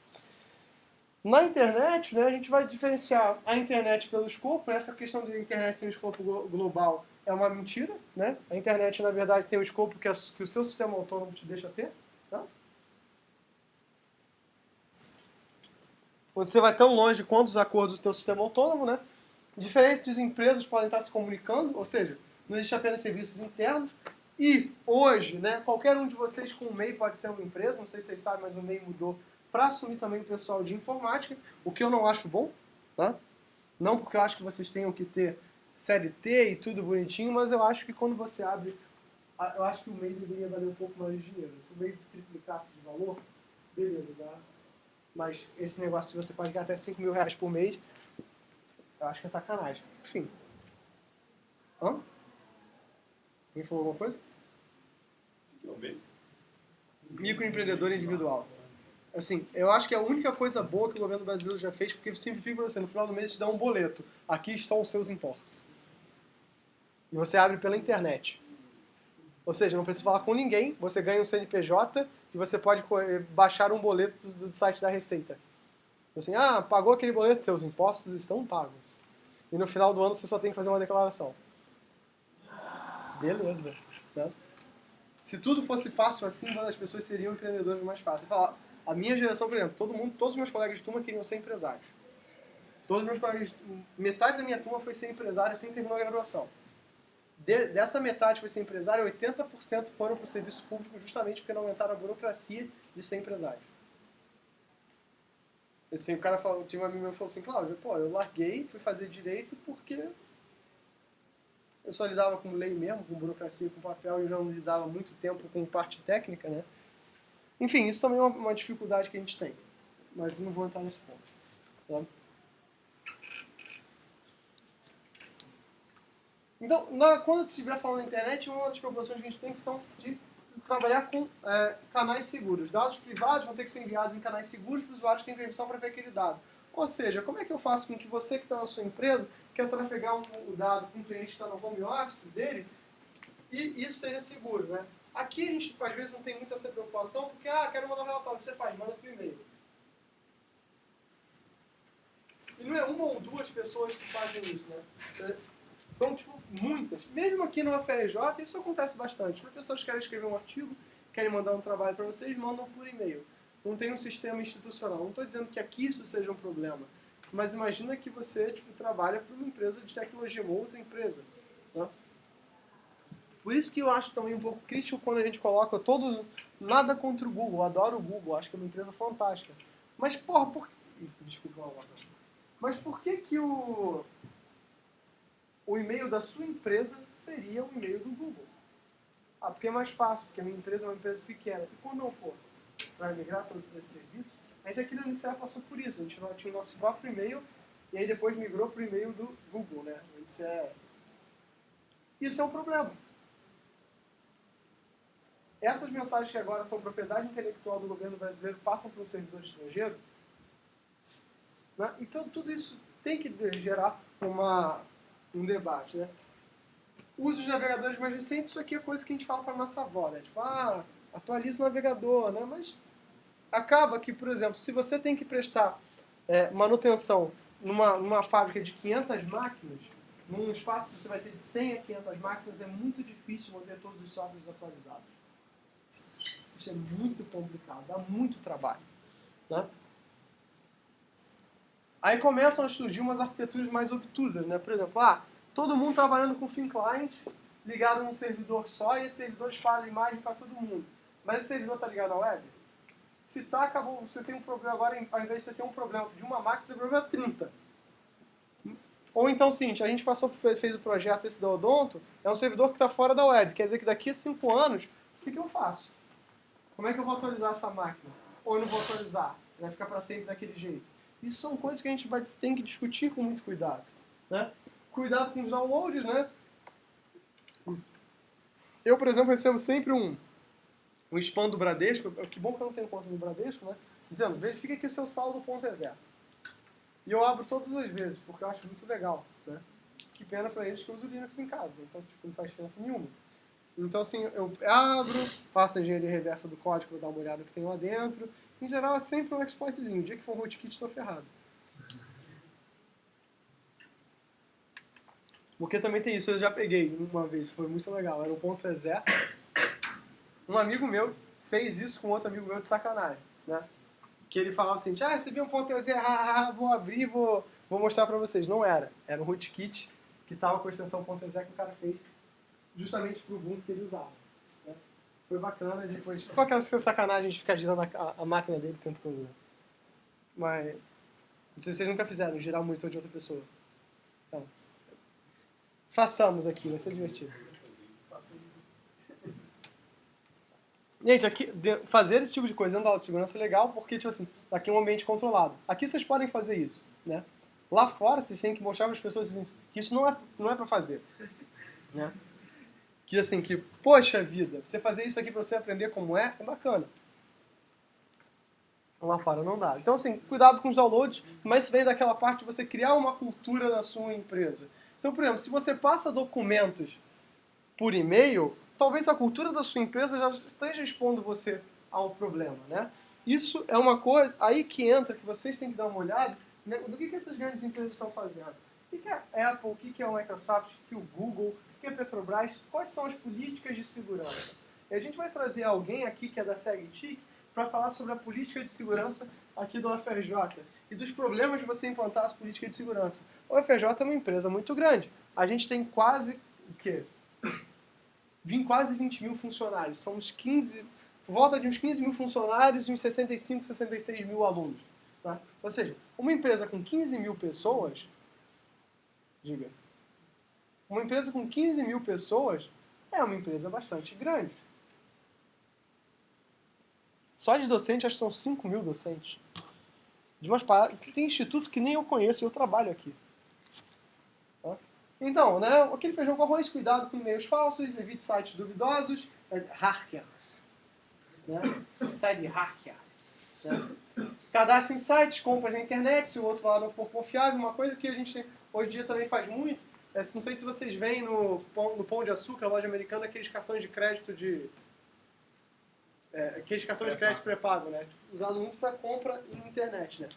Na internet, né, a gente vai diferenciar a internet pelo escopo. Essa questão de internet ter um escopo global é uma mentira. Né? A internet, na verdade, tem um escopo que o seu sistema autônomo te deixa ter. Tá? Você vai tão longe quanto os acordos do seu sistema autônomo. Né? Diferentes empresas podem estar se comunicando, ou seja, não existe apenas serviços internos. E hoje, né, qualquer um de vocês com o MEI pode ser uma empresa. Não sei se vocês sabem, mas o MEI mudou para assumir também o pessoal de informática, o que eu não acho bom, tá? Não porque eu acho que vocês tenham que ter CLT e tudo bonitinho, mas eu acho que quando você abre, eu acho que o MEI deveria valer um pouco mais de dinheiro. Se o MEI triplicasse de valor, beleza, tá? Mas esse negócio de você pagar até 5 mil reais por mês, eu acho que é sacanagem. Enfim. Hã? Alguém falou alguma coisa? Microempreendedor individual. Assim, eu acho que é a única coisa boa que o governo brasileiro já fez, porque simplifica para você, no final do mês te dá um boleto. Aqui estão os seus impostos. E você abre pela internet. Ou seja, não precisa falar com ninguém, você ganha um CNPJ e você pode baixar um boleto do site da Receita. Assim, pagou aquele boleto, seus impostos estão pagos. E no final do ano você só tem que fazer uma declaração. Beleza. Né? Se tudo fosse fácil assim, as pessoas seriam empreendedores mais fáceis. A minha geração, por exemplo, todos os meus colegas de turma queriam ser empresários. Metade da minha turma foi ser empresário sem terminar a graduação. Dessa metade que foi ser empresário, 80% foram para o serviço público justamente porque não aumentaram a burocracia de ser empresário. Assim, o cara falou, tinha um amigo meu que falou assim, Cláudio, eu larguei, fui fazer direito porque eu só lidava com lei mesmo, com burocracia, com papel, e eu já não lidava muito tempo com parte técnica, né? Enfim, isso também é uma dificuldade que a gente tem. Mas eu não vou entrar nesse ponto. Tá? Então, quando eu estiver falando na internet, uma das preocupações que a gente tem são de trabalhar com canais seguros. Dados privados vão ter que ser enviados em canais seguros para os usuários que têm permissão para ver aquele dado. Ou seja, como é que eu faço com que você que está na sua empresa quer trafegar o dado com um cliente que está no home office dele e isso seja seguro, né? Aqui a gente, às vezes, não tem muita essa preocupação, porque, quero mandar um relatório, o que você faz? Manda por e-mail. E não é uma ou duas pessoas que fazem isso, né? São, muitas. Mesmo aqui no UFRJ, isso acontece bastante. As professores querem escrever um artigo, querem mandar um trabalho para vocês, mandam por e-mail. Não tem um sistema institucional. Não estou dizendo que aqui isso seja um problema, mas imagina que você trabalha para uma empresa de tecnologia, uma outra empresa. Tá? Por isso que eu acho também um pouco crítico quando a gente coloca nada contra o Google, eu adoro o Google, acho que é uma empresa fantástica. Mas, desculpa, mas por que o e-mail da sua empresa seria o e-mail do Google? Porque é mais fácil, porque a minha empresa é uma empresa pequena. E quando não for, você vai migrar todos esses serviços? A gente aqui no Unicef passou por isso, a gente tinha o nosso próprio e-mail e aí depois migrou para o e-mail do Google, né? Isso é um problema. Essas mensagens que agora são propriedade intelectual do governo brasileiro passam para um servidor estrangeiro, né? Então tudo isso tem que gerar um debate, né? Uso de navegadores mais recentes, isso aqui é coisa que a gente fala para a nossa avó, né? Atualiza o navegador, né? Mas acaba que, por exemplo, se você tem que prestar manutenção numa fábrica de 500 máquinas, num espaço que você vai ter de 100 a 500 máquinas, é muito difícil manter todos os softwares atualizados. Isso é muito complicado, dá muito trabalho. Né? Aí começam a surgir umas arquiteturas mais obtusas, né? Por exemplo, todo mundo trabalhando com thin client, ligado num servidor só, e esse servidor espalha a imagem para todo mundo. Mas esse servidor está ligado à web? Se tá, acabou, você tem um problema agora, ao invés de você ter um problema de uma máquina, você tem um problema 30. Ou então, seguinte, a gente fez o projeto esse da Odonto, é um servidor que está fora da web, quer dizer que daqui a 5 anos, o que eu faço? Como é que eu vou atualizar essa máquina? Ou eu não vou atualizar? Vai ficar para sempre daquele jeito. Isso são coisas que a gente tem que discutir com muito cuidado. Né? Cuidado com os downloads, né? Eu, por exemplo, recebo sempre um spam do Bradesco, que bom que eu não tenho conta no Bradesco, né? Dizendo, verifica que o seu saldo.exe. E eu abro todas as vezes, porque eu acho muito legal. Né? Que pena para eles que eu uso Linux em casa, então tipo, não faz diferença nenhuma. Então, assim, eu abro, faço a engenharia reversa do código para dar uma olhada no que tem lá dentro. Em geral, é sempre um exploitzinho. O dia que for um rootkit, estou ferrado. Porque também tem isso, eu já peguei uma vez, foi muito legal. Era um .exe. Um amigo meu fez isso com outro amigo meu de sacanagem, né? Que ele falava assim, recebi um .exe, vou abrir, vou mostrar para vocês. Não era. Era um rootkit que estava com a extensão .exe que o cara fez justamente para o Ubuntu que ele usava. Né? Foi bacana, depois... Qual que é essa sacanagem de ficar girando a máquina dele o tempo todo? Né? Mas... Não sei se vocês nunca fizeram, girar o monitor de outra pessoa. Então, façamos aqui, vai ser divertido. Gente, aqui, fazer esse tipo de coisa dentro da aula de segurança é legal porque, tipo assim, aqui é um ambiente controlado. Aqui vocês podem fazer isso, né? Lá fora, vocês têm que mostrar para as pessoas que isso não é para fazer. Né? Que assim, poxa vida, você fazer isso aqui para você aprender como é bacana. Lá fora não dá. Então assim, cuidado com os downloads, mas isso vem daquela parte de você criar uma cultura da sua empresa. Então, por exemplo, se você passa documentos por e-mail, talvez a cultura da sua empresa já esteja expondo você ao problema, né? Isso é uma coisa, aí que entra, que vocês têm que dar uma olhada, né, do que essas grandes empresas estão fazendo. O que é a Apple, o que é a Microsoft, o que é o Google, que a Petrobras, quais são as políticas de segurança. E a gente vai trazer alguém aqui que é da SegTech para falar sobre a política de segurança aqui do UFRJ e dos problemas de você implantar as políticas de segurança. O UFRJ é uma empresa muito grande. A gente tem quase, quase 20 mil funcionários. São uns 15, por volta de uns 15 mil funcionários e uns 65, 66 mil alunos. Tá? Ou seja, uma empresa com 15 mil pessoas, uma empresa com 15 mil pessoas é uma empresa bastante grande. Só de docente, acho que são 5 mil docentes. Tem institutos que nem eu conheço e eu trabalho aqui. Tá? Então, né, aquele feijão com arroz, cuidado com e-mails falsos, evite sites duvidosos, hackers. Né? Site de hackers. Né? Cadastre em sites, compras na internet, se o outro lá não for confiável. Uma coisa que a gente hoje em dia também faz muito, não sei se vocês veem no Pão de Açúcar, loja americana, aqueles cartões de crédito aqueles cartões de crédito pré-pago, né? Usado muito para compra na internet, né?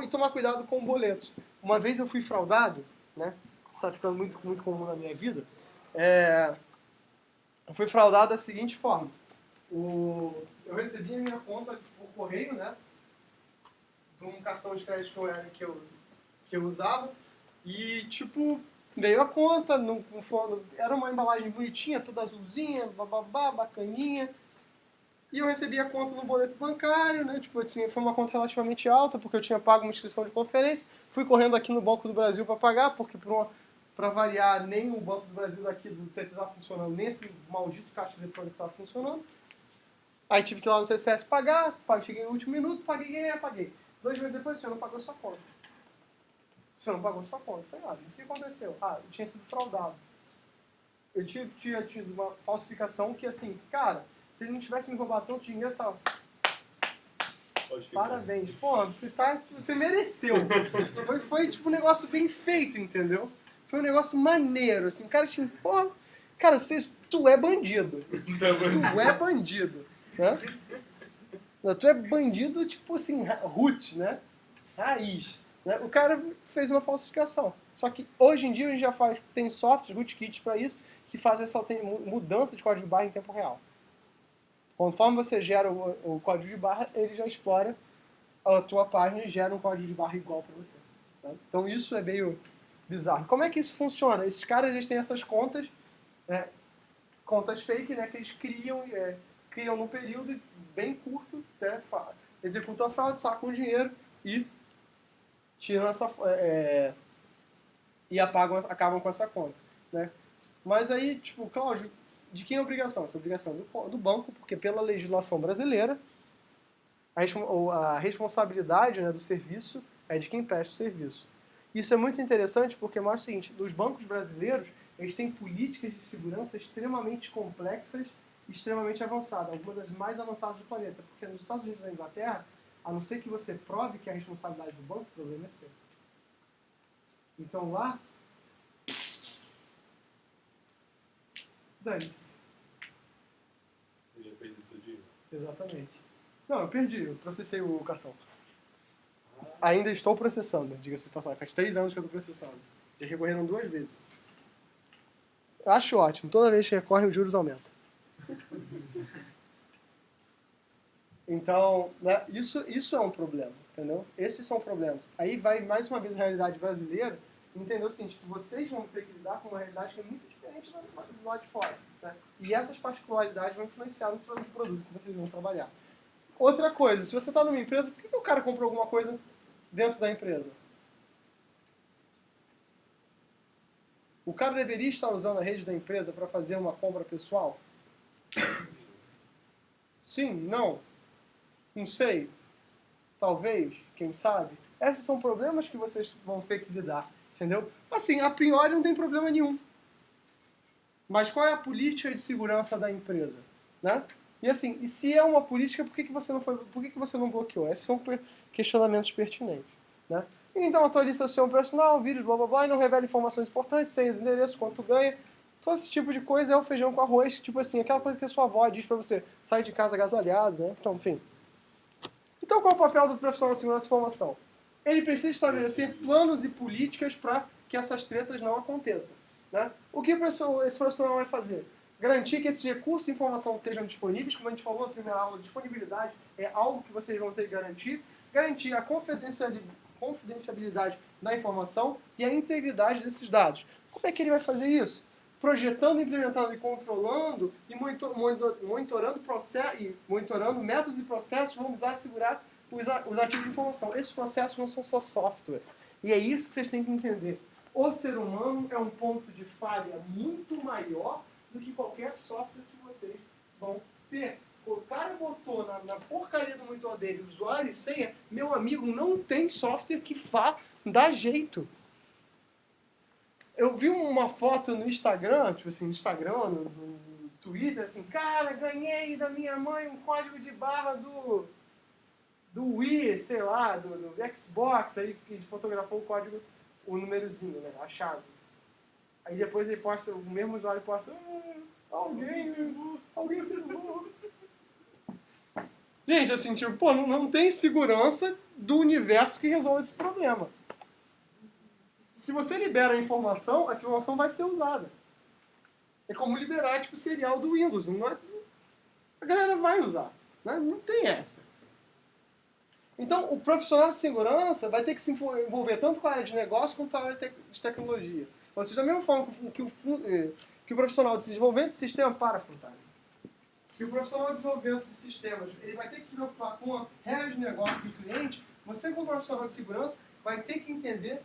E tomar cuidado com boletos. Uma vez eu fui fraudado, né? Isso está ficando muito, muito comum na minha vida. Eu fui fraudado da seguinte forma. Eu recebi a minha conta por correio, né? De um cartão de crédito que eu usava. E, tipo, veio a conta, era uma embalagem bonitinha, toda azulzinha, bababá, bacaninha. E eu recebi a conta no boleto bancário, né? Tipo, foi uma conta relativamente alta, porque eu tinha pago uma inscrição de conferência. Fui correndo aqui no Banco do Brasil para pagar, porque para variar, nem o Banco do Brasil daqui do CT estava funcionando, nem esse maldito caixa eletrônico estava funcionando. Aí tive que ir lá no CCS pagar, cheguei no último minuto, paguei. 2 meses depois, o senhor não pagou sua conta. O senhor não pagou sua conta. Foi nada. O que aconteceu? Eu tinha sido fraudado. Eu tinha tido uma falsificação que, assim, cara, se ele não tivesse me roubado tanto dinheiro, tava... Parabéns. Pô, você mereceu. Foi tipo um negócio bem feito, entendeu? Foi um negócio maneiro, assim. O cara tinha... Pô, cara, tu é bandido. Tu é bandido. Né? Tu é bandido, tipo assim, root, né? Raiz. Né? O cara fez uma falsificação. Só que hoje em dia a gente já tem softwares, rootkits para isso, que fazem essa mudança de código de barra em tempo real. Conforme você gera o código de barra, ele já explora a tua página e gera um código de barra igual para você. Tá? Então isso é meio bizarro. Como é que isso funciona? Esses caras eles têm essas contas, contas fake, né, que eles criam num período bem curto, né, executam a fraude, sacam o dinheiro e tiram e acabam com essa conta, né? Mas aí, tipo, Cláudio, de quem é a obrigação? Essa é a obrigação do banco, porque pela legislação brasileira, a responsabilidade, né, do serviço é de quem presta o serviço. Isso é muito interessante porque mostra o seguinte, dos bancos brasileiros, eles têm políticas de segurança extremamente complexas e extremamente avançadas, algumas das mais avançadas do planeta, porque nos Estados Unidos e na Inglaterra, a não ser que você prove que é a responsabilidade do banco, o problema é seu. Então lá, dane-se. Eu já perdi seu dinheiro. Exatamente. Não, eu perdi, eu processei o cartão. Ainda estou processando, diga-se de passagem. Faz 3 anos que eu estou processando. Já recorreram 2 vezes. Eu acho ótimo. Toda vez que recorre, os juros aumentam. Então, né, isso é um problema, entendeu? Esses são problemas. Aí vai, mais uma vez, a realidade brasileira, entender o seguinte, que vocês vão ter que lidar com uma realidade que é muito diferente do lado de fora. Né? E essas particularidades vão influenciar no produto que vocês vão trabalhar. Outra coisa, se você está numa empresa, por que o cara comprou alguma coisa dentro da empresa? O cara deveria estar usando a rede da empresa para fazer uma compra pessoal? Sim? Não? Não sei? Talvez? Quem sabe? Esses são problemas que vocês vão ter que lidar, entendeu? Assim, a priori não tem problema nenhum. Mas qual é a política de segurança da empresa? Né? E assim, e se é uma política, por que você não bloqueou? Esses são questionamentos pertinentes. Né? Então atualiza o seu personal, vírus, blá blá blá, e não revela informações importantes, senhas, endereços, quanto ganha. Só esse tipo de coisa é o feijão com arroz, tipo assim, aquela coisa que a sua avó diz pra você, sai de casa agasalhado, né? Então, enfim. Então qual é o papel do profissional de segurança e informação? Ele precisa estabelecer planos e políticas para que essas tretas não aconteçam. Né? O que esse profissional vai fazer? Garantir que esses recursos de informação estejam disponíveis, como a gente falou na primeira aula, disponibilidade é algo que vocês vão ter que garantir. Garantir a confidencialidade da informação e a integridade desses dados. Como é que ele vai fazer isso? Projetando, implementando e controlando e monitorando métodos e processos que vão visar assegurar os ativos de informação. Esses processos não são só software. E é isso que vocês têm que entender. O ser humano é um ponto de falha muito maior do que qualquer software que vocês vão ter. O cara botou na porcaria do monitor dele usuário e senha, meu amigo, não tem software que dá jeito. Eu vi uma foto no Instagram, tipo assim, no Twitter, assim, cara, ganhei da minha mãe um código de barra do Wii, sei lá, do Xbox, aí ele fotografou o código, o númerozinho, né, a chave. Aí depois ele posta, o mesmo usuário posta, alguém pegou. Gente, assim, tipo, pô, não tem segurança do universo que resolve esse problema. Se você libera a informação, essa informação vai ser usada. É como liberar, tipo, o serial do Windows. A galera vai usar. Né? Não tem essa. Então, o profissional de segurança vai ter que se envolver tanto com a área de negócio quanto com a área de tecnologia. Ou seja, da mesma forma que o profissional de desenvolvimento de sistema para frontal. Que o profissional de desenvolvimento de sistemas ele vai ter que se preocupar com a regra de negócio do cliente, você como profissional de segurança vai ter que entender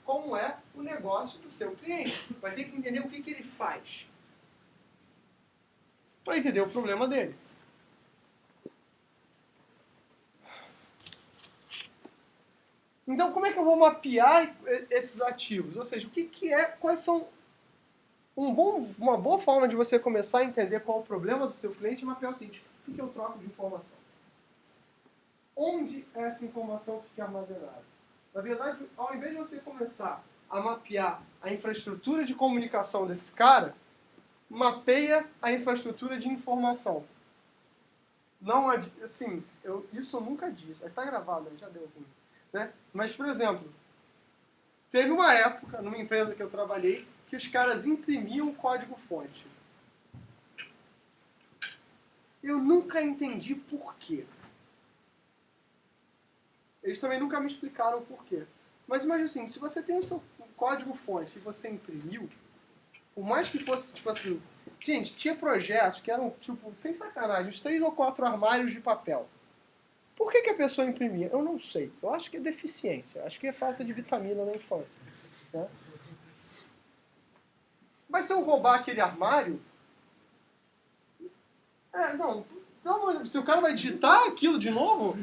como é o negócio do seu cliente. Vai ter que entender o que ele faz. Para entender o problema dele. Então, como é que eu vou mapear esses ativos? Ou seja, quais são uma boa forma de você começar a entender qual é o problema do seu cliente é mapear o seguinte: o que eu troco de informação? Onde essa informação fica armazenada? Na verdade, ao invés de você começar a mapear a infraestrutura de comunicação desse cara, mapeia a infraestrutura de informação. Não, assim, isso eu nunca disse. Está gravado, já deu ruim. Né? Mas, por exemplo, Teve uma época, numa empresa que eu trabalhei, que os caras imprimiam código-fonte. Eu nunca entendi por quê. Eles também nunca me explicaram o porquê. Mas imagina assim, se você tem o seu código-fonte e você imprimiu, por mais que fosse, tipo assim... Gente, tinha projetos que eram, tipo, sem sacanagem, uns 3 ou 4 armários de papel. Por que a pessoa imprimia? Eu não sei. Eu acho que é deficiência. Acho que é falta de vitamina na infância. Né? Mas se eu roubar aquele armário... não, se o cara vai digitar aquilo de novo...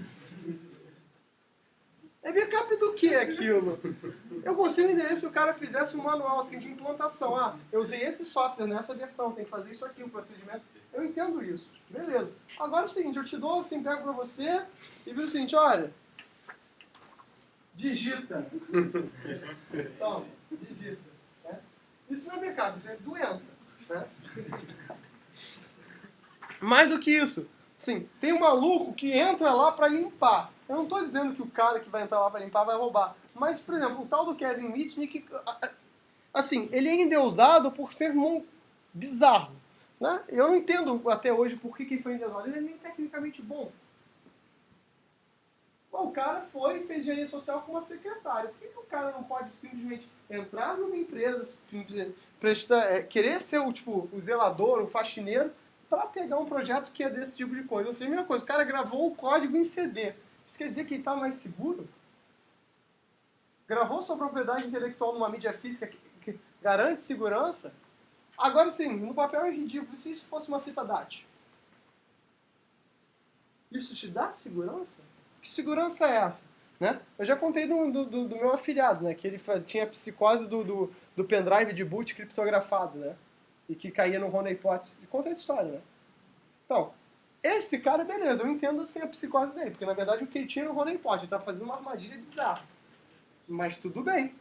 É backup do que aquilo? Eu consigo entender se o cara fizesse um manual assim, de implantação. Ah, eu usei esse software nessa versão, tem que fazer isso aqui, o procedimento. Eu entendo isso. Beleza. Agora é o seguinte, eu te dou assim, pego pra você e viro o seguinte, olha, digita. Toma, digita. Né? Isso não é backup, isso é doença. Né? Mais do que isso, sim, tem um maluco que entra lá para limpar. Eu não estou dizendo que o cara que vai entrar lá para limpar vai roubar. Mas, por exemplo, o tal do Kevin Mitnick, assim, ele é endeusado por ser bizarro. Né? Eu não entendo até hoje por que ele foi endeusado. Ele é nem tecnicamente bom. Bom, o cara foi e fez engenharia social com uma secretária. Por que o cara não pode simplesmente entrar numa empresa, querer ser o zelador, o faxineiro, para pegar um projeto que é desse tipo de coisa? Ou seja, a mesma coisa, o cara gravou o código em CD. Isso quer dizer que ele está mais seguro? Gravou sua propriedade intelectual numa mídia física que garante segurança? Agora sim, no papel é ridículo. E se isso fosse uma fita DAT? Isso te dá segurança? Que segurança é essa? Né? Eu já contei do meu afilhado, né? Que ele tinha psicose do pendrive de boot criptografado, né? E que caía no honeypot. Conta a história, né? Então, esse cara, beleza, eu entendo assim a psicose dele, porque na verdade o que ele tinha no honeypot, ele estava fazendo uma armadilha bizarra. Mas tudo bem.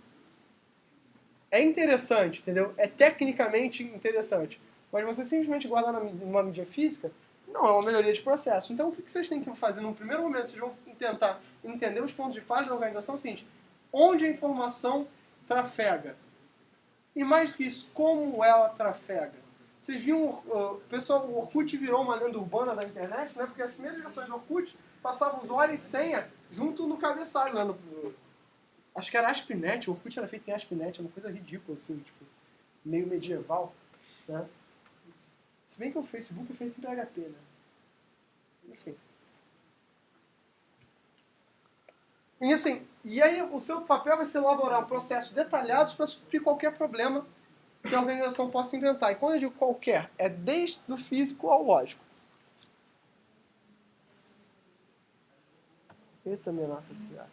É interessante, entendeu? É tecnicamente interessante. Mas você simplesmente guardar numa mídia física não é uma melhoria de processo. Então o que vocês têm que fazer no primeiro momento? Vocês vão tentar entender os pontos de falha da organização. É o seguinte, onde a informação trafega? E mais do que isso, como ela trafega? Vocês viram, pessoal, o Orkut virou uma lenda urbana da internet, né? Porque as primeiras versões do Orkut passavam usuário e senha junto no cabeçalho, né? Acho que era ASP.NET, o Orkut era feito em ASP.NET, é uma coisa ridícula, assim, tipo, meio medieval, né? Se bem que o Facebook é feito em PHP, né? Enfim. E assim, e aí o seu papel vai ser elaborar um processo detalhado para suprir qualquer problema que a organização possa enfrentar. E quando eu digo qualquer, é desde o físico ao lógico. Eita, minha Nossa Senhora.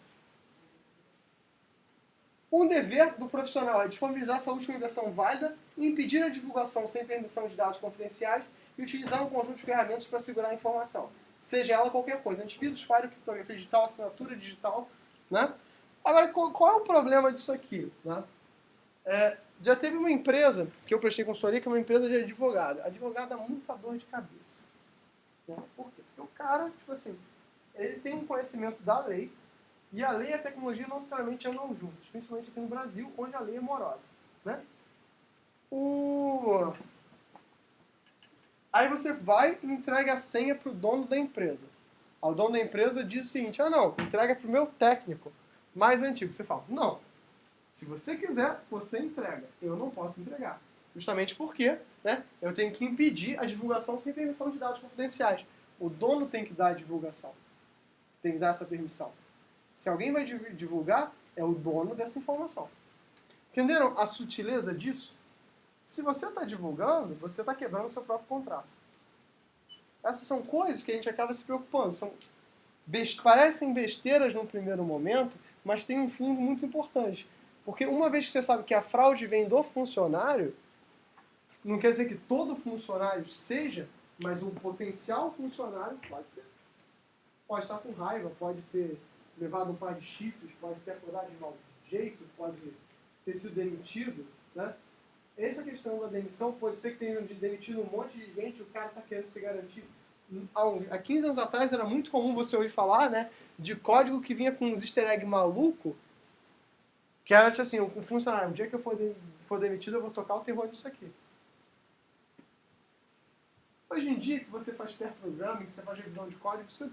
Um dever do profissional é disponibilizar essa última versão válida e impedir a divulgação sem permissão de dados confidenciais e utilizar um conjunto de ferramentas para segurar a informação, seja ela qualquer coisa, antivírus, firewall, criptografia digital, assinatura digital, né? Agora, qual é o problema disso aqui? Né? Já teve uma empresa que eu prestei consultoria, que é uma empresa de advogado. Advogado dá muita dor de cabeça. Né? Por quê? Porque o cara, tipo assim, ele tem um conhecimento da lei, e a lei e a tecnologia não necessariamente andam juntos, principalmente aqui no Brasil, onde a lei é morosa. Né? Aí você vai e entrega a senha para o dono da empresa. O dono da empresa diz o seguinte, não, entrega para o meu técnico mais antigo. Você fala, não, se você quiser, você entrega. Eu não posso entregar. Justamente porque, né, eu tenho que impedir a divulgação sem permissão de dados confidenciais. O dono tem que dar a divulgação. Tem que dar essa permissão. Se alguém vai divulgar, é o dono dessa informação. Entenderam a sutileza disso? Se você está divulgando, você está quebrando o seu próprio contrato. Essas são coisas que a gente acaba se preocupando. Parecem besteiras no primeiro momento, mas tem um fundo muito importante. Porque uma vez que você sabe que a fraude vem do funcionário, não quer dizer que todo funcionário seja, mas um potencial funcionário pode ser. Pode estar com raiva, pode ter levado um par de chifres, pode ter acordado de mau jeito, pode ter sido demitido. Né? Essa questão da demissão, pode ser que tenha demitido um monte de gente, o cara está querendo se garantir. Há 15 anos atrás era muito comum você ouvir falar, né, de código que vinha com uns easter egg maluco, Que era tipo assim, o funcionário, o dia que eu for demitido, eu vou tocar o terror nisso aqui. Hoje em dia, que você faz pair programming, que você faz revisão de código, isso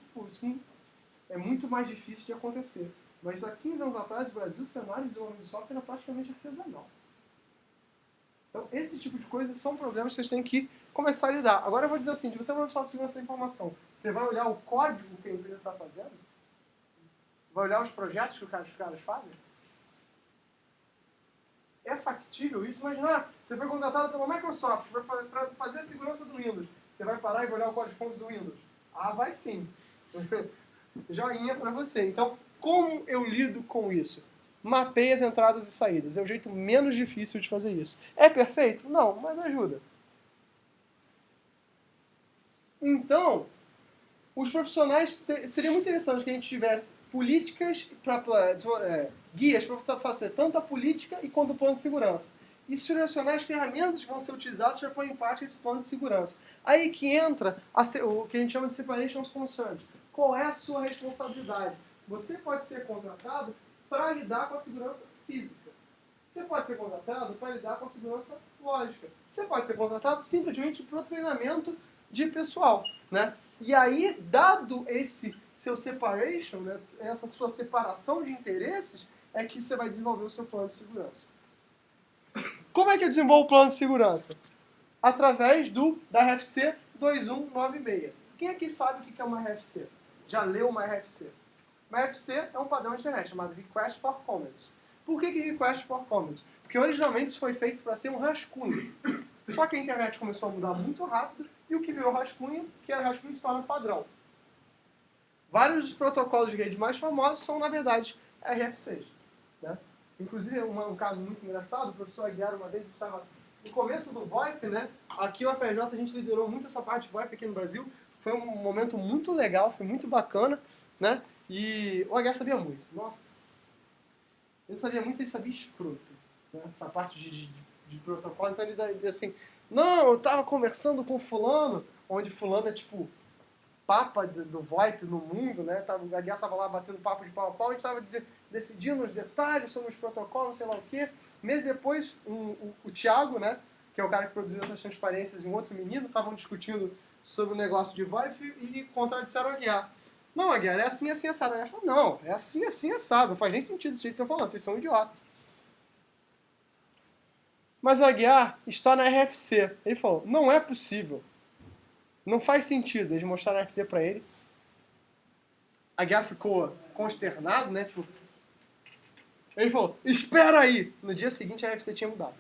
é muito mais difícil de acontecer. Mas há 15 anos atrás, no Brasil, o cenário de desenvolvimento de software era praticamente artesanal. Então, esse tipo de coisas são problemas que vocês têm que começar a lidar. Agora eu vou dizer o seguinte, você vai falar de segurança da informação. Você vai olhar o código que a empresa está fazendo? Vai olhar os projetos que os caras fazem? É factível isso? Imagina, você foi contratado pela Microsoft para fazer a segurança do Windows. Você vai parar e vai olhar o código-fonte do Windows? Ah, vai sim. Joinha para você. Então, como eu lido com isso? Mapeie as entradas e saídas. É o jeito menos difícil de fazer isso. É perfeito? Não, mas ajuda. Então, os profissionais, seria muito interessante que a gente tivesse políticas, guias para fazer tanto a política e quanto o plano de segurança. E selecionar as ferramentas que vão ser utilizadas para pôr em prática esse plano de segurança. Aí que entra o que a gente chama de separation of concerns. Qual é a sua responsabilidade? Você pode ser contratado para lidar com a segurança física. Você pode ser contratado para lidar com a segurança lógica. Você pode ser contratado simplesmente para o treinamento de pessoal, né? E aí, dado esse seu separation, né, essa sua separação de interesses, é que você vai desenvolver o seu plano de segurança. Como é que eu desenvolvo o plano de segurança? Através da RFC 2196. Quem aqui sabe o que é uma RFC? Já leu uma RFC? Uma RFC é um padrão de internet chamado Request for Comments. Por que Request for Comments? Porque originalmente isso foi feito para ser um rascunho. Só que a internet começou a mudar muito rápido e o que virou rascunho, que era rascunho, se torna padrão. Vários dos protocolos de rede mais famosos são, na verdade, RFCs. Né? Inclusive, um caso muito engraçado, o professor Aguiar uma vez estava no começo do VoIP, né? Aqui o APJ a gente liderou muito essa parte de VoIP aqui no Brasil. Foi um momento muito legal, foi muito bacana, né? E o Aguiar sabia muito. Nossa! Ele sabia muito, ele sabia escroto. Né? Essa parte de protocolo. Então ele dizia assim, não, eu estava conversando com fulano, onde fulano é tipo papa do VoIP no mundo, né? O Aguiar estava lá batendo papo de pau a pau, a gente estava decidindo os detalhes sobre os protocolos, não sei lá o quê. Meses depois, o Thiago, né, que é o cara que produziu essas transparências, e um outro menino estavam discutindo sobre o negócio de VoIP e contradisseram o Aguiar. Não, Aguiar, é assim, assim, assado. A Aguiar falou, não, é assim, assim, assado. Não faz nem sentido isso que estão falando, vocês são idiotas. Mas a Aguiar está na RFC. Ele falou, não é possível. Não faz sentido. Eles mostraram a RFC para ele. A Aguiar ficou consternado, né? Tipo, ele falou, espera aí. No dia seguinte a RFC tinha mudado.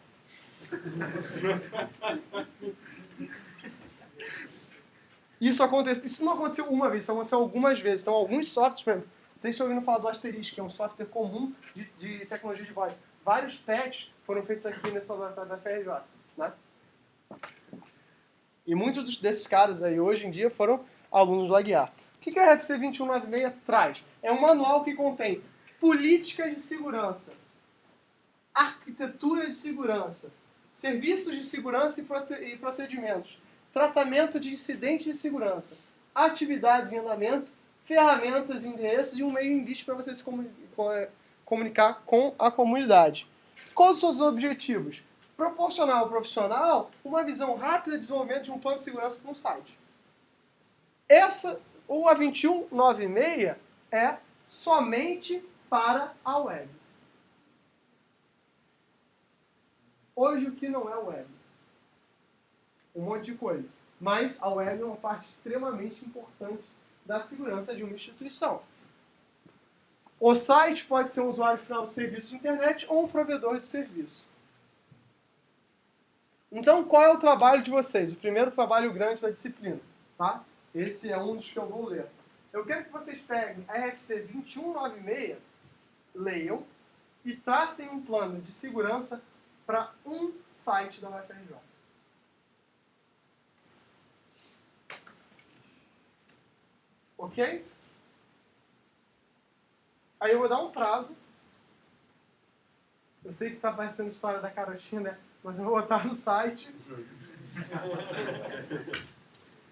Isso não aconteceu uma vez, isso aconteceu algumas vezes. Então, alguns softwares, por exemplo, vocês estão ouvindo falar do Asterisk, que é um software comum de tecnologia de VoIP. Vários patches foram feitos aqui nessa laboratório da FRJ, né? E muitos desses caras aí, hoje em dia, foram alunos do Aguiar. O que a RFC 2196 traz? É um manual que contém políticas de segurança, arquitetura de segurança, serviços de segurança e procedimentos, tratamento de incidentes de segurança, atividades em andamento, ferramentas, endereços e um meio em vista para você se comunicar com a comunidade. Quais são os seus objetivos? Proporcionar ao profissional uma visão rápida de desenvolvimento de um plano de segurança para um site. O A2196 é somente para a web. Hoje, o que não é web? Um monte de coisa. Mas a web é uma parte extremamente importante da segurança de uma instituição. O site pode ser um usuário final de serviço de internet ou um provedor de serviço. Então, qual é o trabalho de vocês? O primeiro trabalho grande da disciplina. Tá? Esse é um dos que eu vou ler. Eu quero que vocês peguem a RFC 2196, leiam e tracem um plano de segurança para um site da UFRJ. Ok? Aí eu vou dar um prazo. Eu sei que está parecendo história da carochinha, né? Mas eu vou botar no site.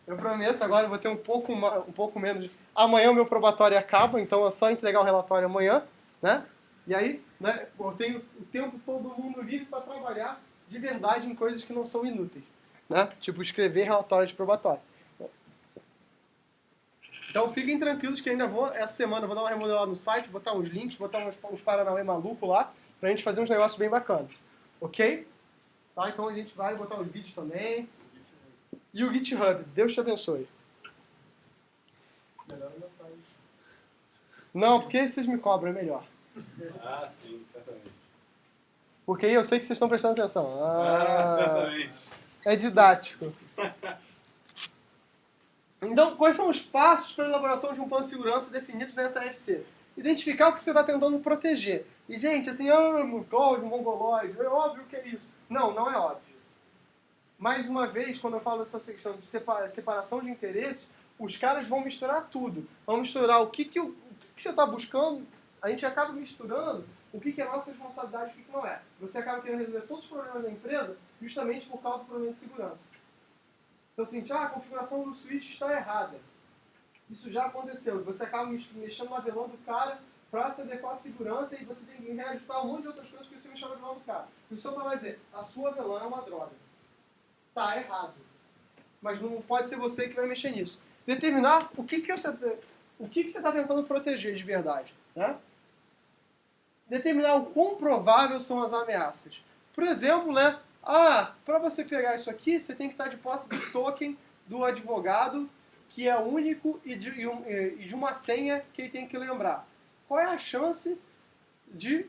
Eu prometo, agora eu vou ter um pouco menos. Amanhã o meu probatório acaba, então é só entregar o relatório amanhã, né? E aí, né, eu tenho o tempo todo mundo livre para trabalhar de verdade em coisas que não são inúteis, né? Tipo escrever relatório de probatório. Então fiquem tranquilos que ainda vou, essa semana, vou dar uma remodelada no site, botar uns links, botar uns paranauê maluco lá, pra gente fazer uns negócios bem bacanas. Ok? Tá? Então a gente vai botar os vídeos também. E o GitHub. Deus te abençoe. Melhor não faz. Não, porque vocês me cobram, é melhor. Ah, sim, certamente. Porque aí eu sei que vocês estão prestando atenção. Certamente. É didático. Então, quais são os passos para a elaboração de um plano de segurança definidos nessa FC? Identificar o que você está tentando proteger. E, gente, assim, código mongoloide, é óbvio que é isso. Não, não é óbvio. Mais uma vez, quando eu falo dessa questão de separação de interesses, os caras vão misturar tudo. Vão misturar o que você está buscando, a gente acaba misturando o que é nossa responsabilidade e o que não é. Você acaba querendo resolver todos os problemas da empresa justamente por causa do problema de segurança. Então, assim, a configuração do switch está errada. Isso já aconteceu. Você acaba mexendo no avelão do cara para se adequar à segurança e você tem que reajustar um monte de outras coisas porque você mexeu no avelão do cara. E o seu vai dizer, a sua avelã é uma droga. Tá errado. Mas não pode ser você que vai mexer nisso. Determinar o que você está tentando proteger de verdade. Né? Determinar o quão provável são as ameaças. Por exemplo, né? Para você pegar isso aqui, você tem que estar de posse do token do advogado, que é único, e de uma senha que ele tem que lembrar. Qual é a chance de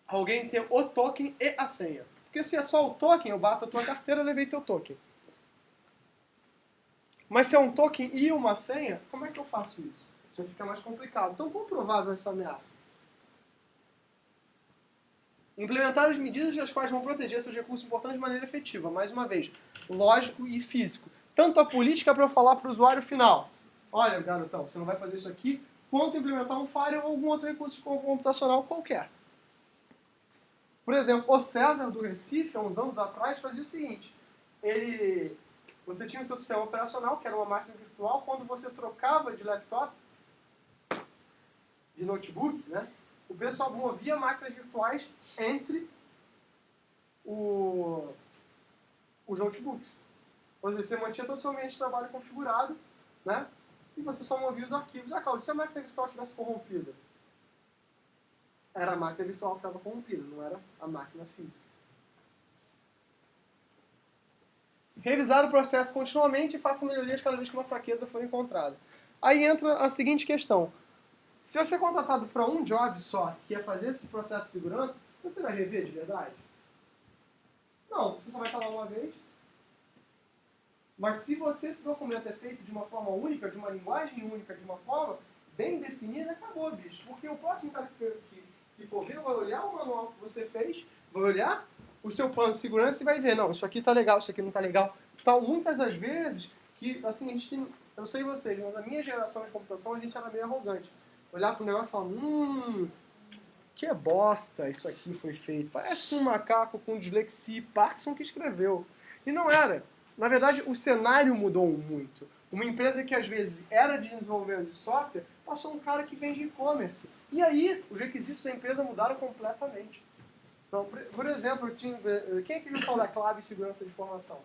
alguém ter o token e a senha? Porque se é só o token, eu bato a tua carteira e levei teu token. Mas se é um token e uma senha, como é que eu faço isso? Já fica mais complicado. Então, quão provável é essa ameaça? Implementar as medidas das quais vão proteger seus recursos importantes de maneira efetiva. Mais uma vez, lógico e físico. Tanto a política para eu falar para o usuário final. Olha, garotão, você não vai fazer isso aqui, quanto implementar um firewall ou algum outro recurso computacional qualquer. Por exemplo, o César do Recife, há uns anos atrás, fazia o seguinte. Você tinha o seu sistema operacional, que era uma máquina virtual, quando você trocava de laptop, de notebook, né? O pessoal movia máquinas virtuais entre os notebooks. Ou seja, você mantinha todo o seu ambiente de trabalho configurado, né? E você só movia os arquivos. Claudio, se a máquina virtual estivesse corrompida? Era a máquina virtual que estava corrompida, não era a máquina física. Revisar o processo continuamente e faça melhorias cada vez que uma fraqueza for encontrada. Aí entra a seguinte questão. Se você é contratado para um job só, que é fazer esse processo de segurança, você vai rever de verdade? Não, você só vai estar lá uma vez. Mas se esse documento é feito de uma forma única, de uma linguagem única, de uma forma bem definida, acabou, bicho. Porque o próximo cara que for ver vai olhar o manual que você fez, vai olhar o seu plano de segurança e vai ver, não, isso aqui tá legal, isso aqui não tá legal. Então, muitas das vezes, que assim, a gente tem, eu sei vocês, mas na minha geração de computação a gente era meio arrogante. Olhar para o negócio e falar, que bosta isso aqui foi feito. Parece um macaco com dislexia e Parkinson que escreveu. E não era. Na verdade, o cenário mudou muito. Uma empresa que às vezes era de desenvolvimento de software, passou um cara que vende e-commerce. E aí, os requisitos da empresa mudaram completamente. Então, por exemplo, quem é que viu falar da Clave Segurança de Informação?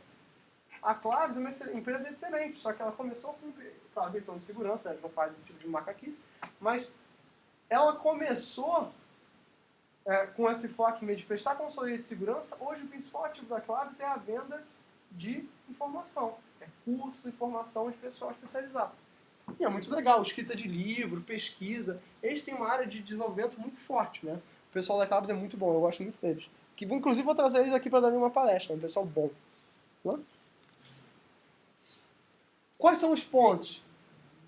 A Claves é uma empresa excelente, só que ela começou com, claro, questão de segurança, né? Não faz esse tipo de macaquice, mas ela começou com esse foco em meio de prestar consultoria de segurança. Hoje o principal ativo da Claves é a venda de informação, curso de formação de pessoal especializado. E é muito legal, escrita de livro, pesquisa, eles têm uma área de desenvolvimento muito forte, né? O pessoal da Claves é muito bom, eu gosto muito deles. Inclusive vou trazer eles aqui para dar uma palestra, é um pessoal bom. Né? Quais são os pontos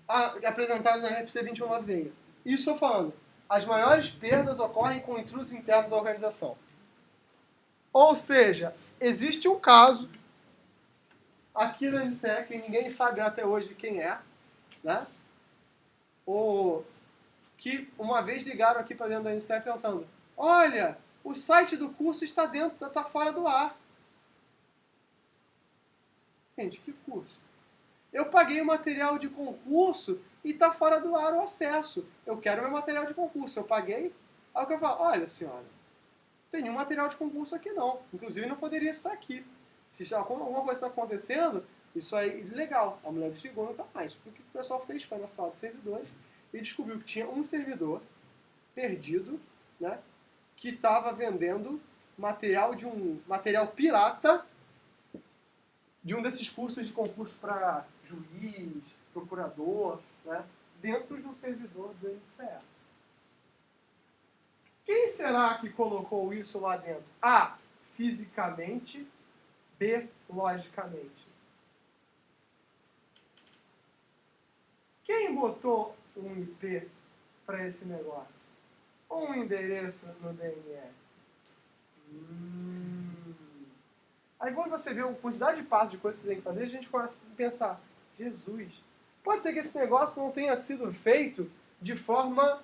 apresentados na RFC 2196? Isso estou falando. As maiores perdas ocorrem com intrusos internos da organização. Ou seja, existe um caso aqui no NCE, que ninguém sabe até hoje quem é, né? Que uma vez ligaram aqui para dentro da NCE perguntando, olha, o site do curso está fora do ar. Gente, que curso? Eu paguei o material de concurso e está fora do ar o acesso. Eu quero meu material de concurso. Eu paguei, Aí o cara fala, olha senhora, tem nenhum material de concurso aqui não. Inclusive não poderia estar aqui. Se alguma coisa está acontecendo, isso é ilegal. A mulher investigou nunca mais. O que o pessoal fez foi na sala de servidores e descobriu que tinha um servidor perdido, né, que estava vendendo material pirata de um desses cursos de concurso para juiz, procurador, né, dentro de um servidor do NCE. Quem será que colocou isso lá dentro? A, fisicamente, B, logicamente. Quem botou um IP para esse negócio? Ou um endereço no DNS? Aí quando você vê a quantidade de passos de coisas que você tem que fazer, a gente começa a pensar, Jesus, pode ser que esse negócio não tenha sido feito de forma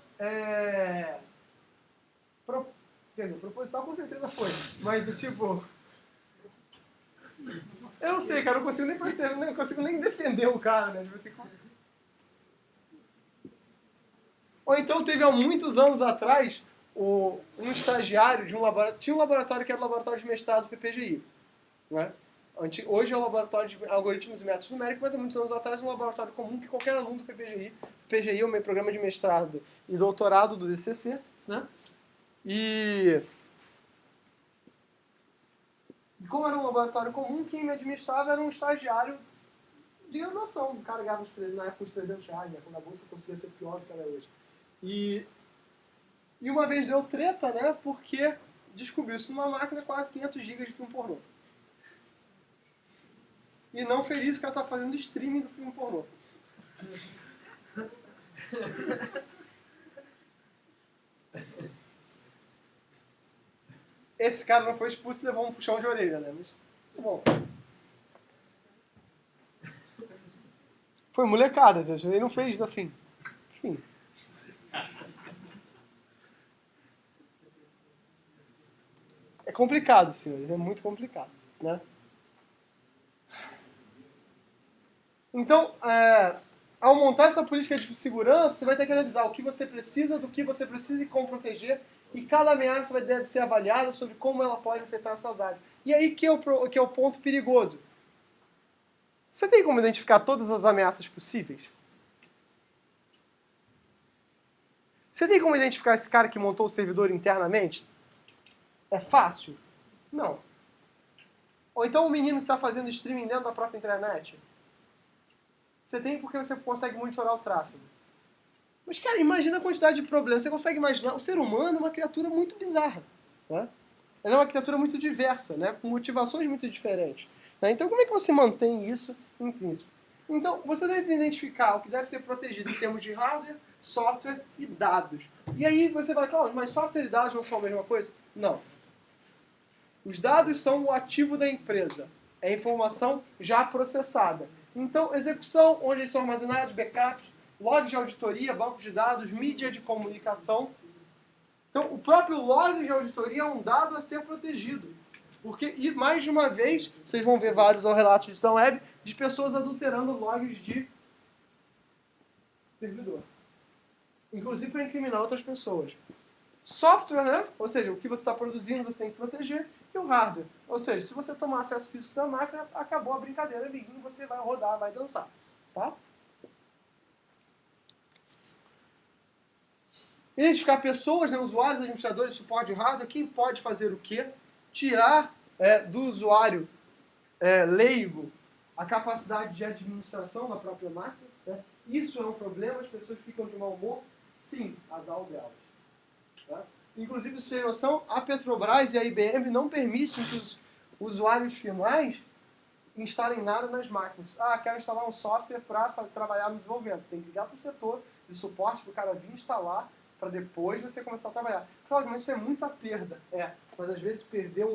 quer dizer, proposital com certeza foi, mas do tipo, eu não sei, cara, eu não consigo nem defender o cara, né? Tipo assim, ou então teve há muitos anos atrás um estagiário de um laboratório, tinha um laboratório que era o laboratório de mestrado do PPGI, né? Hoje é o laboratório de algoritmos e métodos numéricos, mas há muitos anos atrás um laboratório comum que qualquer aluno do PPGI, PPGI é o meu programa de mestrado e doutorado do DCC, né? E como era um laboratório comum, quem me administrava era um estagiário de noção. O cara ganhava na época uns R$300, né? Quando a bolsa conseguia ser pior do que ela é hoje. E uma vez deu treta, né? Porque descobriu-se numa máquina quase 500 GB de filme pornô. E não feliz que ela tá fazendo streaming do filme pornô. Esse cara não foi expulso e levou um puxão de orelha, né? Mas, bom. Foi molecada, ele não fez assim. Enfim. É complicado, senhores, é muito complicado, né? Então, ao montar essa política de segurança, você vai ter que analisar o que você precisa, do que você precisa e como proteger, e cada ameaça deve ser avaliada sobre como ela pode afetar essas áreas. E aí que é o ponto perigoso. Você tem como identificar todas as ameaças possíveis? Você tem como identificar esse cara que montou o servidor internamente? É fácil? Não. Ou então o menino que está fazendo streaming dentro da própria internet? Você tem porque você consegue monitorar o tráfego. Mas, cara, imagina a quantidade de problemas. Você consegue imaginar? O ser humano é uma criatura muito bizarra. Né? Ela é uma criatura muito diversa, né? Com motivações muito diferentes. Né? Então, como é que você mantém isso intrínseco? Então, você deve identificar o que deve ser protegido em termos de hardware, software e dados. E aí você vai, Cláudio, mas software e dados não são a mesma coisa? Não. Os dados são o ativo da empresa. É informação já processada. Então, execução, onde eles são armazenados, backups, log de auditoria, banco de dados, mídia de comunicação. Então, o próprio log de auditoria é um dado a ser protegido. Porque, e mais de uma vez, vocês vão ver vários relatos de web de pessoas adulterando logs de servidor. Inclusive para incriminar outras pessoas. Software, né? Ou seja, o que você está produzindo você tem que proteger. E o hardware. Ou seja, se você tomar acesso físico da máquina, acabou a brincadeira, amiguinho, você vai rodar, vai dançar. Tá? Identificar pessoas, né, usuários, administradores, suporte de hardware, quem pode fazer o quê? Tirar do usuário leigo a capacidade de administração da própria máquina. Né? Isso é um problema, as pessoas ficam de mau humor? Sim, azar delas. Tá? Inclusive, vocês têm noção, a Petrobras e a IBM não permitem que os usuários finais instalem nada nas máquinas. Quero instalar um software para trabalhar no desenvolvimento. Você tem que ligar para o setor de suporte para o cara vir instalar para depois você começar a trabalhar. Claro, mas isso é muita perda. Mas às vezes perder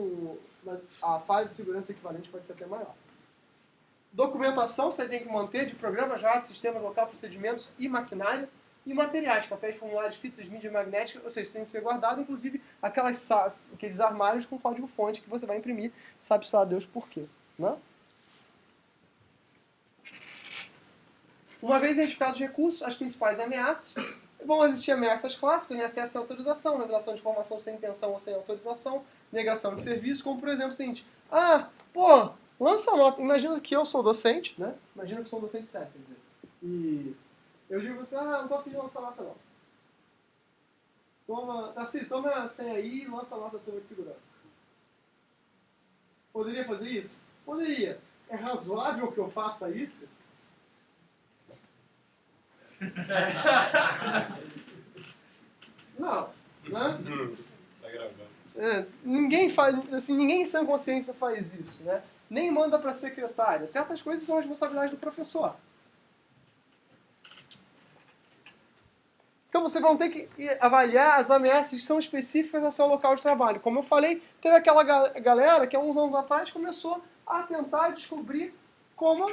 a falha de segurança equivalente pode ser até maior. Documentação você tem que manter de programas, hardware, sistema local, procedimentos e maquinário. E materiais, papéis, formulários, fitas, mídia magnética, ou seja, isso tem que ser guardado, inclusive aqueles armários com código-fonte que você vai imprimir, sabe só a Deus por quê. Né? Uma vez identificados os recursos, as principais ameaças, Vão existir ameaças clássicas, né? Acesso sem autorização, revelação de informação sem intenção ou sem autorização, negação de serviço, como por exemplo o seguinte, lança a nota, imagina que eu sou docente, né? Imagina que eu sou docente certo, quer dizer, e eu digo pra você, não tô afim de lançar nota não. Tarcísio, toma a senha aí e lança a nota da turma de segurança. Poderia fazer isso? Poderia. É razoável que eu faça isso? Não, né? Tá gravando. Ninguém faz, assim, ninguém sem consciência faz isso, né? Nem manda para a secretária. Certas coisas são responsabilidade do professor. Então vocês vão ter que avaliar as ameaças que são específicas ao seu local de trabalho. Como eu falei, teve aquela galera que há uns anos atrás começou a tentar descobrir como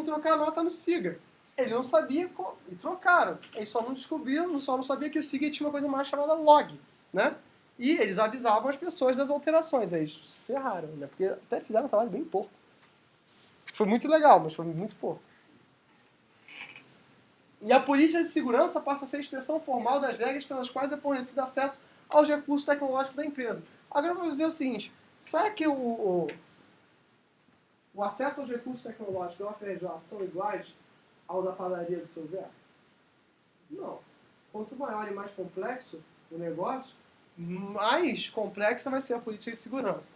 trocar a nota no SIGA. Ele não sabia como, e trocaram. Eles só não descobriram, só não sabia que o SIGA tinha uma coisa mais chamada log, né? E eles avisavam as pessoas das alterações. Aí eles se ferraram, né? Porque até fizeram um trabalho bem pouco. Foi muito legal, mas foi muito pouco. E a política de segurança passa a ser a expressão formal das regras pelas quais é fornecido acesso aos recursos tecnológicos da empresa. Agora eu vou dizer o seguinte, será que o acesso aos recursos tecnológicos da UFRJ são iguais ao da padaria do seu Zé? Não. Quanto maior e mais complexo o negócio, mais complexa vai ser a política de segurança.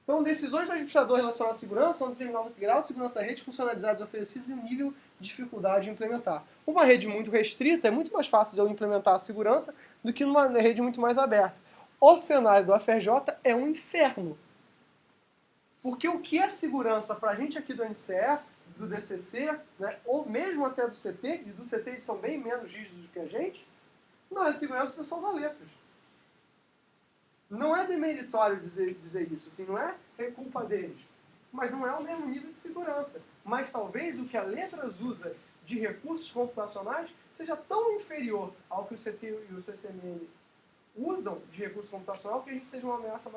Então, decisões do administrador relacionadas à segurança são determinadas pelo grau de segurança da rede, funcionalidades oferecidas e o nível de dificuldade de implementar. Uma rede muito restrita é muito mais fácil de eu implementar a segurança do que numa rede muito mais aberta. O cenário do UFRJ é um inferno. Porque o que é segurança para a gente aqui do NCE, do DCC, né, ou mesmo até do CT, e do CT eles são bem menos rígidos do que a gente, não é segurança do pessoal da letras. Não é demeritório dizer isso, assim, não é culpa deles. Mas não é o mesmo nível de segurança. Mas talvez o que a letras usa de recursos computacionais seja tão inferior ao que o CT e o CCMN usam de recurso computacional que a gente seja uma ameaça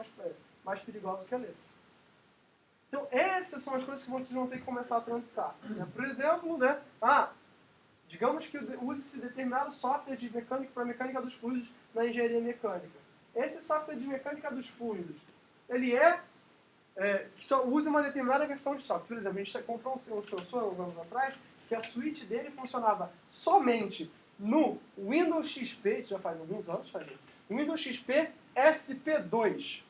mais perigosa que a letra. Então essas são as coisas que vocês vão ter que começar a transitar. Né? Por exemplo, né? Digamos que use-se determinado software de mecânica para mecânica dos fluidos na engenharia mecânica. Esse software de mecânica dos fluidos, ele só usa uma determinada versão de software. Por exemplo, a gente comprou um sensor uns anos atrás, que a suíte dele funcionava somente no Windows XP, isso já faz alguns anos, Windows XP SP2.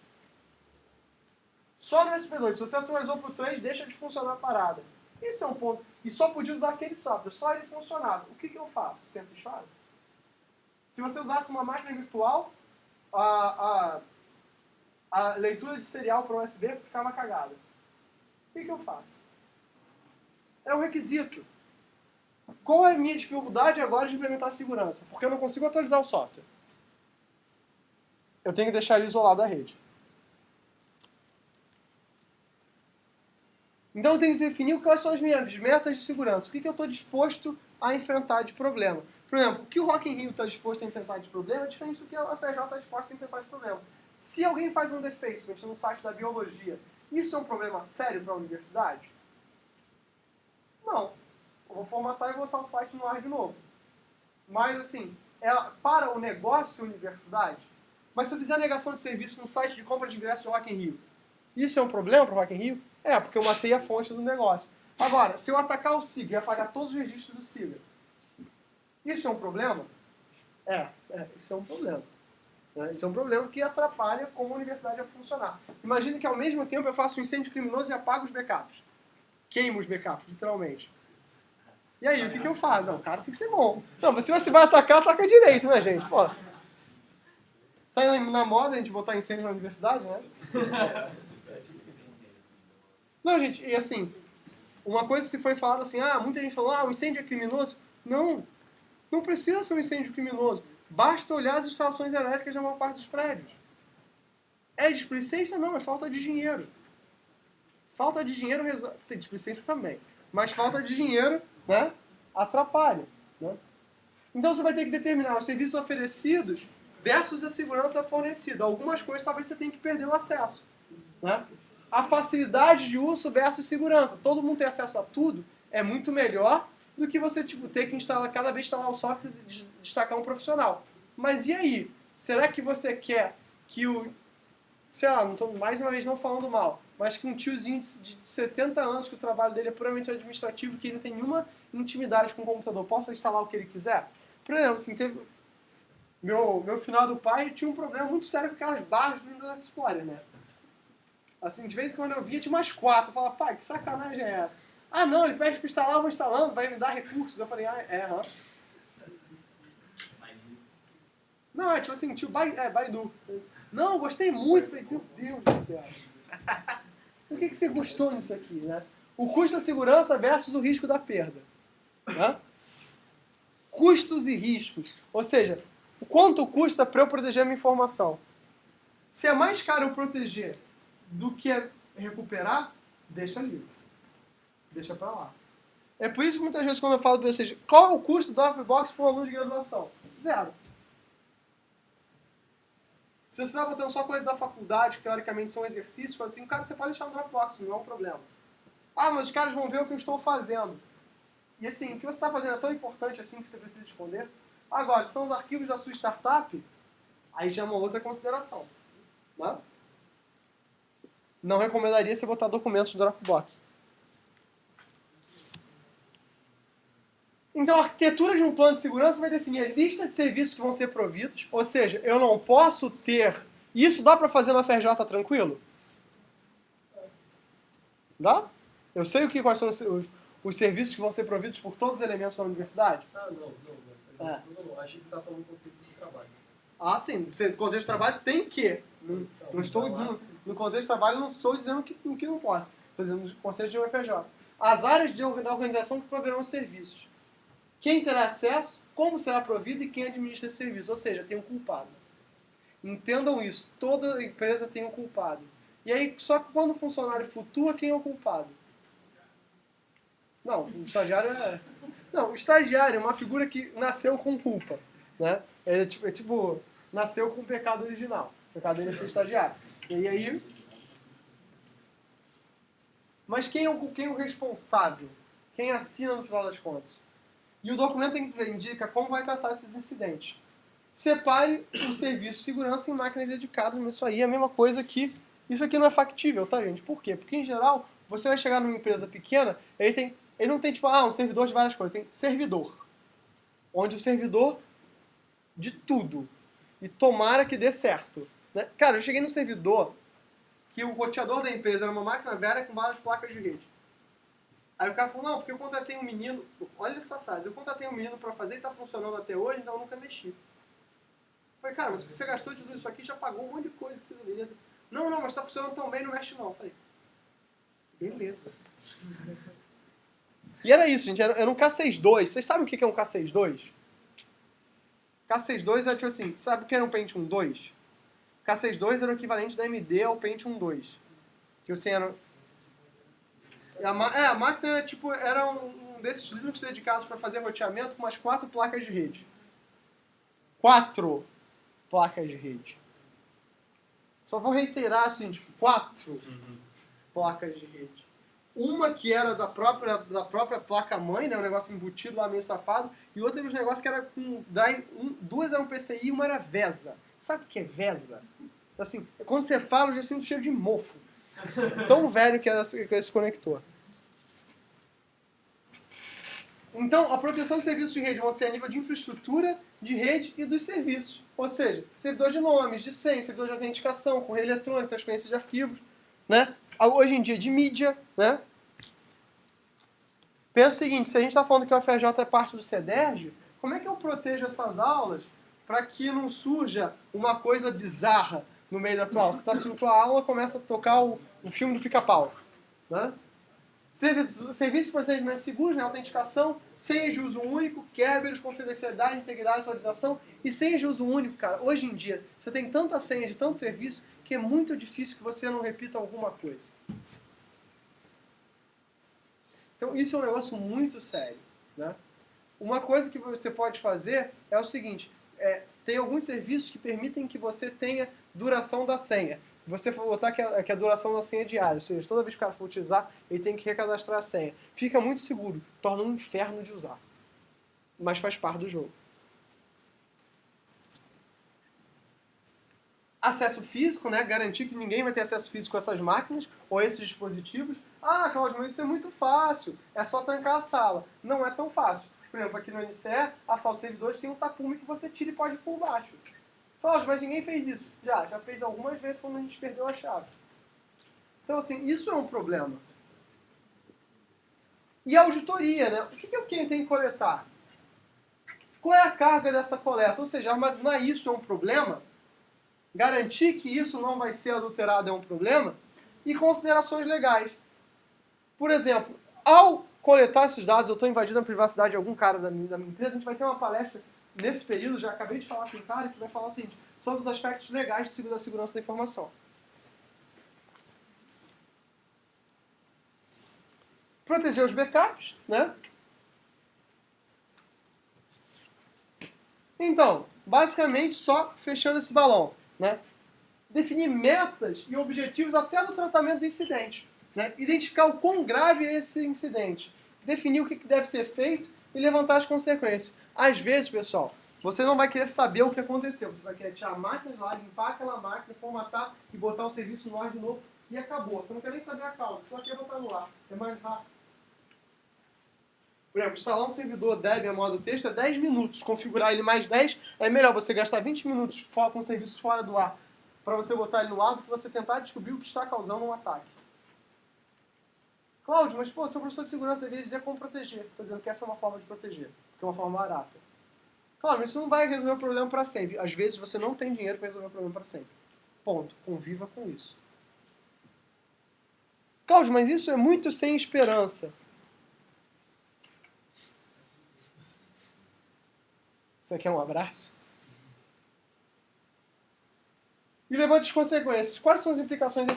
Só no SP2. Se você atualizou para o 3, deixa de funcionar a parada. Esse é um ponto. E só podia usar aquele software, só ele funcionava. O que eu faço? Sento e choro? Se você usasse uma máquina virtual, a leitura de serial para USB ficava cagada. O que eu faço? É um requisito. Qual é a minha dificuldade agora de implementar a segurança? Porque eu não consigo atualizar o software. Eu tenho que deixar ele isolado da rede. Então eu tenho que definir quais são as minhas metas de segurança. O que eu estou disposto a enfrentar de problema. Por exemplo, o que o Rock in Rio está disposto a enfrentar de problema é diferente do que a UFRJ está disposta a enfrentar de problema. Se alguém faz um defacement no site da biologia, isso é um problema sério para a universidade? Não. Eu vou formatar e botar o site no ar de novo. Mas, assim, para o negócio universidade. Mas se eu fizer negação de serviço no site de compra de ingresso do Rock in Rio, isso é um problema para o Rock in Rio? É, porque eu matei a fonte do negócio. Agora, se eu atacar o SIGA e apagar todos os registros do SIGA, isso é um problema? Isso é um problema. Isso é um problema que atrapalha como a universidade vai funcionar. Imagine que ao mesmo tempo eu faço um incêndio criminoso e apago os backups. Queimo os backups, literalmente. E aí, o que eu faço? Não, o cara tem que ser bom. Não, mas se você vai atacar, ataca direito, né, gente? Pô. Tá na moda a gente botar incêndio na universidade, né? Não, gente, e assim, uma coisa que foi falado assim, muita gente falou, o incêndio é criminoso. Não precisa ser um incêndio criminoso. Basta olhar as instalações elétricas da maior parte dos prédios. É displicência? Não, é falta de dinheiro. Falta de dinheiro resolve... Tem displicência também. Mas falta de dinheiro, né, atrapalha. Né? Então você vai ter que determinar os serviços oferecidos versus a segurança fornecida. Algumas coisas talvez você tenha que perder o acesso. Né? A facilidade de uso versus segurança. Todo mundo tem acesso a tudo é muito melhor do que você ter que cada vez instalar um software e destacar um profissional. Mas e aí? Será que você quer que sei lá, não estou mais uma vez não falando mal, mas que um tiozinho de 70 anos, que o trabalho dele é puramente administrativo, que ele não tem nenhuma intimidade com o computador, possa instalar o que ele quiser? Por exemplo, assim, meu finado pai tinha um problema muito sério com aquelas barras do Windows Explorer, né? Assim, de vez em quando eu via, tinha umas 4. Eu falava, pai, que sacanagem é essa? Ah, não, ele pede para instalar, eu vou instalando, vai me dar recursos. Eu falei, aham. Não, é tipo assim, Baidu. Não, gostei muito. Eu falei, meu Deus do céu. Por que você gostou disso aqui, né? O custo da segurança versus o risco da perda. Né? Custos e riscos. Ou seja, o quanto custa para eu proteger a minha informação? Se é mais caro eu proteger do que recuperar, deixa livre. Deixa para lá. É por isso que muitas vezes quando eu falo para vocês, qual é o custo do Dropbox para um aluno de graduação? 0. Se você está botando só coisa da faculdade, que teoricamente são exercícios, assim, cara, você pode deixar no Dropbox, não é um problema. Ah, mas os caras vão ver o que eu estou fazendo. E assim, o que você está fazendo é tão importante assim que você precisa esconder. Agora, se são os arquivos da sua startup, aí já é uma outra consideração. Né? Não recomendaria você botar documentos no Dropbox. Então, a arquitetura de um plano de segurança vai definir a lista de serviços que vão ser providos, ou seja, eu não posso ter... Isso dá para fazer na FRJ tranquilo? Dá? Eu sei quais são os serviços que vão ser providos por todos os elementos da universidade? Não. Acho que você está falando do contexto do trabalho. Ah, sim. No contexto de trabalho tem que. No contexto de trabalho não estou dizendo que não posso. Estou dizendo no contexto de UFRJ. As áreas da organização que proverão os serviços. Quem terá acesso, como será provido e quem administra esse serviço. Ou seja, tem um culpado. Entendam isso. Toda empresa tem um culpado. E aí, só que quando o funcionário flutua, quem é o culpado? Não, o estagiário é... Não, o estagiário é uma figura que nasceu com culpa. Né? Ele tipo nasceu com o pecado original. O pecado dele é ser estagiário. E aí... Mas quem é o responsável? Quem assina no final das contas? E o documento tem que dizer, indica como vai tratar esses incidentes. Separe o serviço de segurança em máquinas dedicadas, mas isso aí é a mesma coisa que... Isso aqui não é factível, tá, gente? Por quê? Porque, em geral, você vai chegar numa empresa pequena, ele não tem, um servidor de várias coisas. Tem servidor. Onde o servidor de tudo. E tomara que dê certo. Né? Cara, eu cheguei no servidor que o roteador da empresa era uma máquina velha com várias placas de rede. Aí o cara falou, não, porque eu contratei um menino... Olha essa frase. Eu contratei um menino pra fazer e tá funcionando até hoje, então eu nunca mexi. Eu falei, cara, mas você gastou de tudo isso aqui, já pagou um monte de coisa que você deveria... Não, mas tá funcionando tão bem, não mexe não. Eu falei, beleza. E era isso, gente. Era um K62. Vocês sabem o que é um K62? K62 é tipo assim, sabe o que era um Pentium 2? K62 era o equivalente da AMD ao Pentium 2. Que assim, era... A máquina era um desses Linux dedicados para fazer roteamento com umas 4 placas de rede. 4 placas de rede. Só vou reiterar assim, 4 placas de rede. Uma que era da própria placa-mãe, né, um negócio embutido lá meio safado, e outra era um negócio que era com... Duas eram PCI e uma era VESA. Sabe o que é VESA? Assim, quando você fala, eu já sinto cheiro de mofo. Tão velho que era esse conector. Então, a proteção de serviços de rede vão ser a nível de infraestrutura, de rede e dos serviços. Ou seja, servidor de nomes, de senha, servidor de autenticação, correio eletrônico, transferência de arquivos, né? Hoje em dia de mídia, né? Pensa o seguinte, se a gente está falando que o UFRJ é parte do CEDERJ, como é que eu protejo essas aulas para que não surja uma coisa bizarra no meio da tua aula? Você está assistindo a tua aula, começa a tocar o filme do Pica-Pau, né? Serviços de procedimentos seguros, né? Autenticação, senhas de uso único, Kerberos, confidencialidade, integridade, atualização e senhas de uso único, cara. Hoje em dia, você tem tanta senha de tanto serviço que é muito difícil que você não repita alguma coisa. Então, isso é um negócio muito sério, né? Uma coisa que você pode fazer é o seguinte, tem alguns serviços que permitem que você tenha duração da senha. você for botar que a duração da senha é diária, ou seja, toda vez que o cara for utilizar, ele tem que recadastrar a senha. Fica muito seguro, torna um inferno de usar. Mas faz parte do jogo. Acesso físico, né? Garantir que ninguém vai ter acesso físico a essas máquinas ou a esses dispositivos. Ah, Cláudio, mas isso é muito fácil. É só trancar a sala. Não é tão fácil. Por exemplo, aqui no NCE, a sala dos servidores tem um tapume que você tira e pode ir por baixo. Cláudio, mas ninguém fez isso. Já fez algumas vezes quando a gente perdeu a chave. Então, assim, isso é um problema. E a auditoria, né? O que é o que tem que coletar? Qual é a carga dessa coleta? Ou seja, armazenar isso é um problema? Garantir que isso não vai ser adulterado é um problema? E considerações legais. Por exemplo, ao coletar esses dados, eu estou invadindo a privacidade de algum cara da minha empresa, a gente vai ter uma palestra nesse período, já acabei de falar com um cara que vai falar o seguinte, sobre os aspectos legais da segurança da informação. Proteger os backups, né? Então, basicamente só fechando esse balão, né? Definir metas e objetivos até no tratamento do incidente, né? Identificar o quão grave é esse incidente, definir o que deve ser feito e levantar as consequências. Às vezes, pessoal, você não vai querer saber o que aconteceu, você vai querer tirar a máquina de lá, limpar aquela máquina, formatar e botar o serviço no ar de novo e acabou. Você não quer nem saber a causa, só quer botar no ar. É mais rápido. Por exemplo, instalar um servidor Debian modo texto é 10 minutos. Configurar ele mais 10, é melhor você gastar 20 minutos com o serviço fora do ar para você botar ele no ar do que você tentar descobrir o que está causando um ataque. Cláudio, mas pô, seu professor de segurança deveria dizer como proteger. Estou dizendo que essa é uma forma de proteger, que é uma forma barata. Cláudio, isso não vai resolver o problema para sempre. Às vezes você não tem dinheiro para resolver o problema para sempre. Ponto. Conviva com isso. Cláudio, mas isso é muito sem esperança. Você quer um abraço? E levante as consequências. Quais são as implicações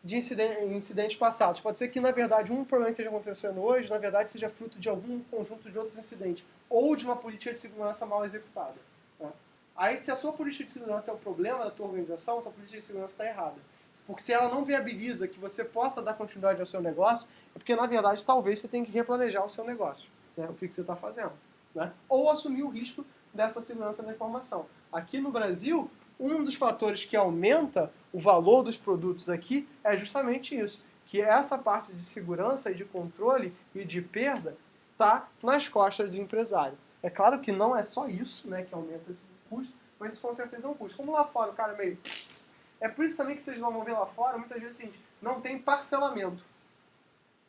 de incidentes passados? Pode ser que, na verdade, um problema que esteja acontecendo hoje, na verdade, seja fruto de algum conjunto de outros incidentes. Ou de uma política de segurança mal executada. Tá? Aí, se a sua política de segurança é o problema da tua organização, a tua política de segurança está errada. Porque se ela não viabiliza que você possa dar continuidade ao seu negócio, é porque, na verdade, talvez você tenha que replanejar o seu negócio. Né? O que você está fazendo. Né? Ou assumir o risco dessa segurança da informação. Aqui no Brasil, um dos fatores que aumenta o valor dos produtos aqui é justamente isso, que essa parte de segurança e de controle e de perda está nas costas do empresário. É claro que não é só isso, né, que aumenta esse custo, mas isso com certeza é um custo. Como lá fora o cara meio... É por isso também que vocês vão ver lá fora, muitas vezes assim, não tem parcelamento.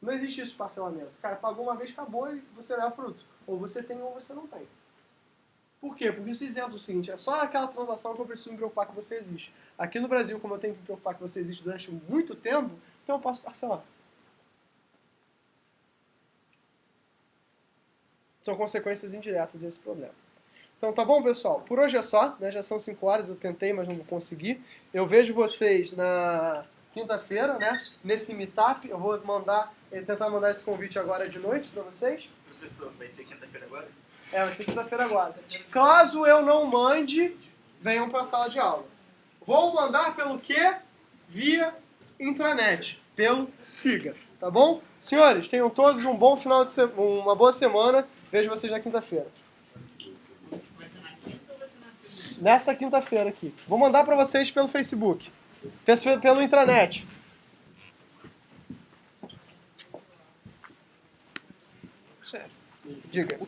Não existe isso, parcelamento. O cara pagou uma vez, acabou e você leva o produto. Ou você tem ou você não tem. Por quê? Porque isso isenta o seguinte, é só aquela transação que eu preciso me preocupar que você existe. Aqui no Brasil, como eu tenho que me preocupar que você existe durante muito tempo, então eu posso parcelar. São consequências indiretas desse problema. Então tá bom, pessoal? Por hoje é só, né? Já são 5 horas, eu tentei, mas não consegui. Eu vejo vocês na quinta-feira, né? Nesse meetup, eu vou tentar mandar esse convite agora de noite para vocês. Professor, vai ter quinta-feira agora? É, vai ser quinta-feira agora. Caso eu não mande, venham para a sala de aula. Vou mandar pelo quê? Via intranet, pelo Siga, tá bom? Senhores, tenham todos um bom final de semana, uma boa semana. Vejo vocês na quinta-feira. Nessa quinta-feira aqui. Vou mandar para vocês pelo Facebook, pelo intranet. Sério. Diga.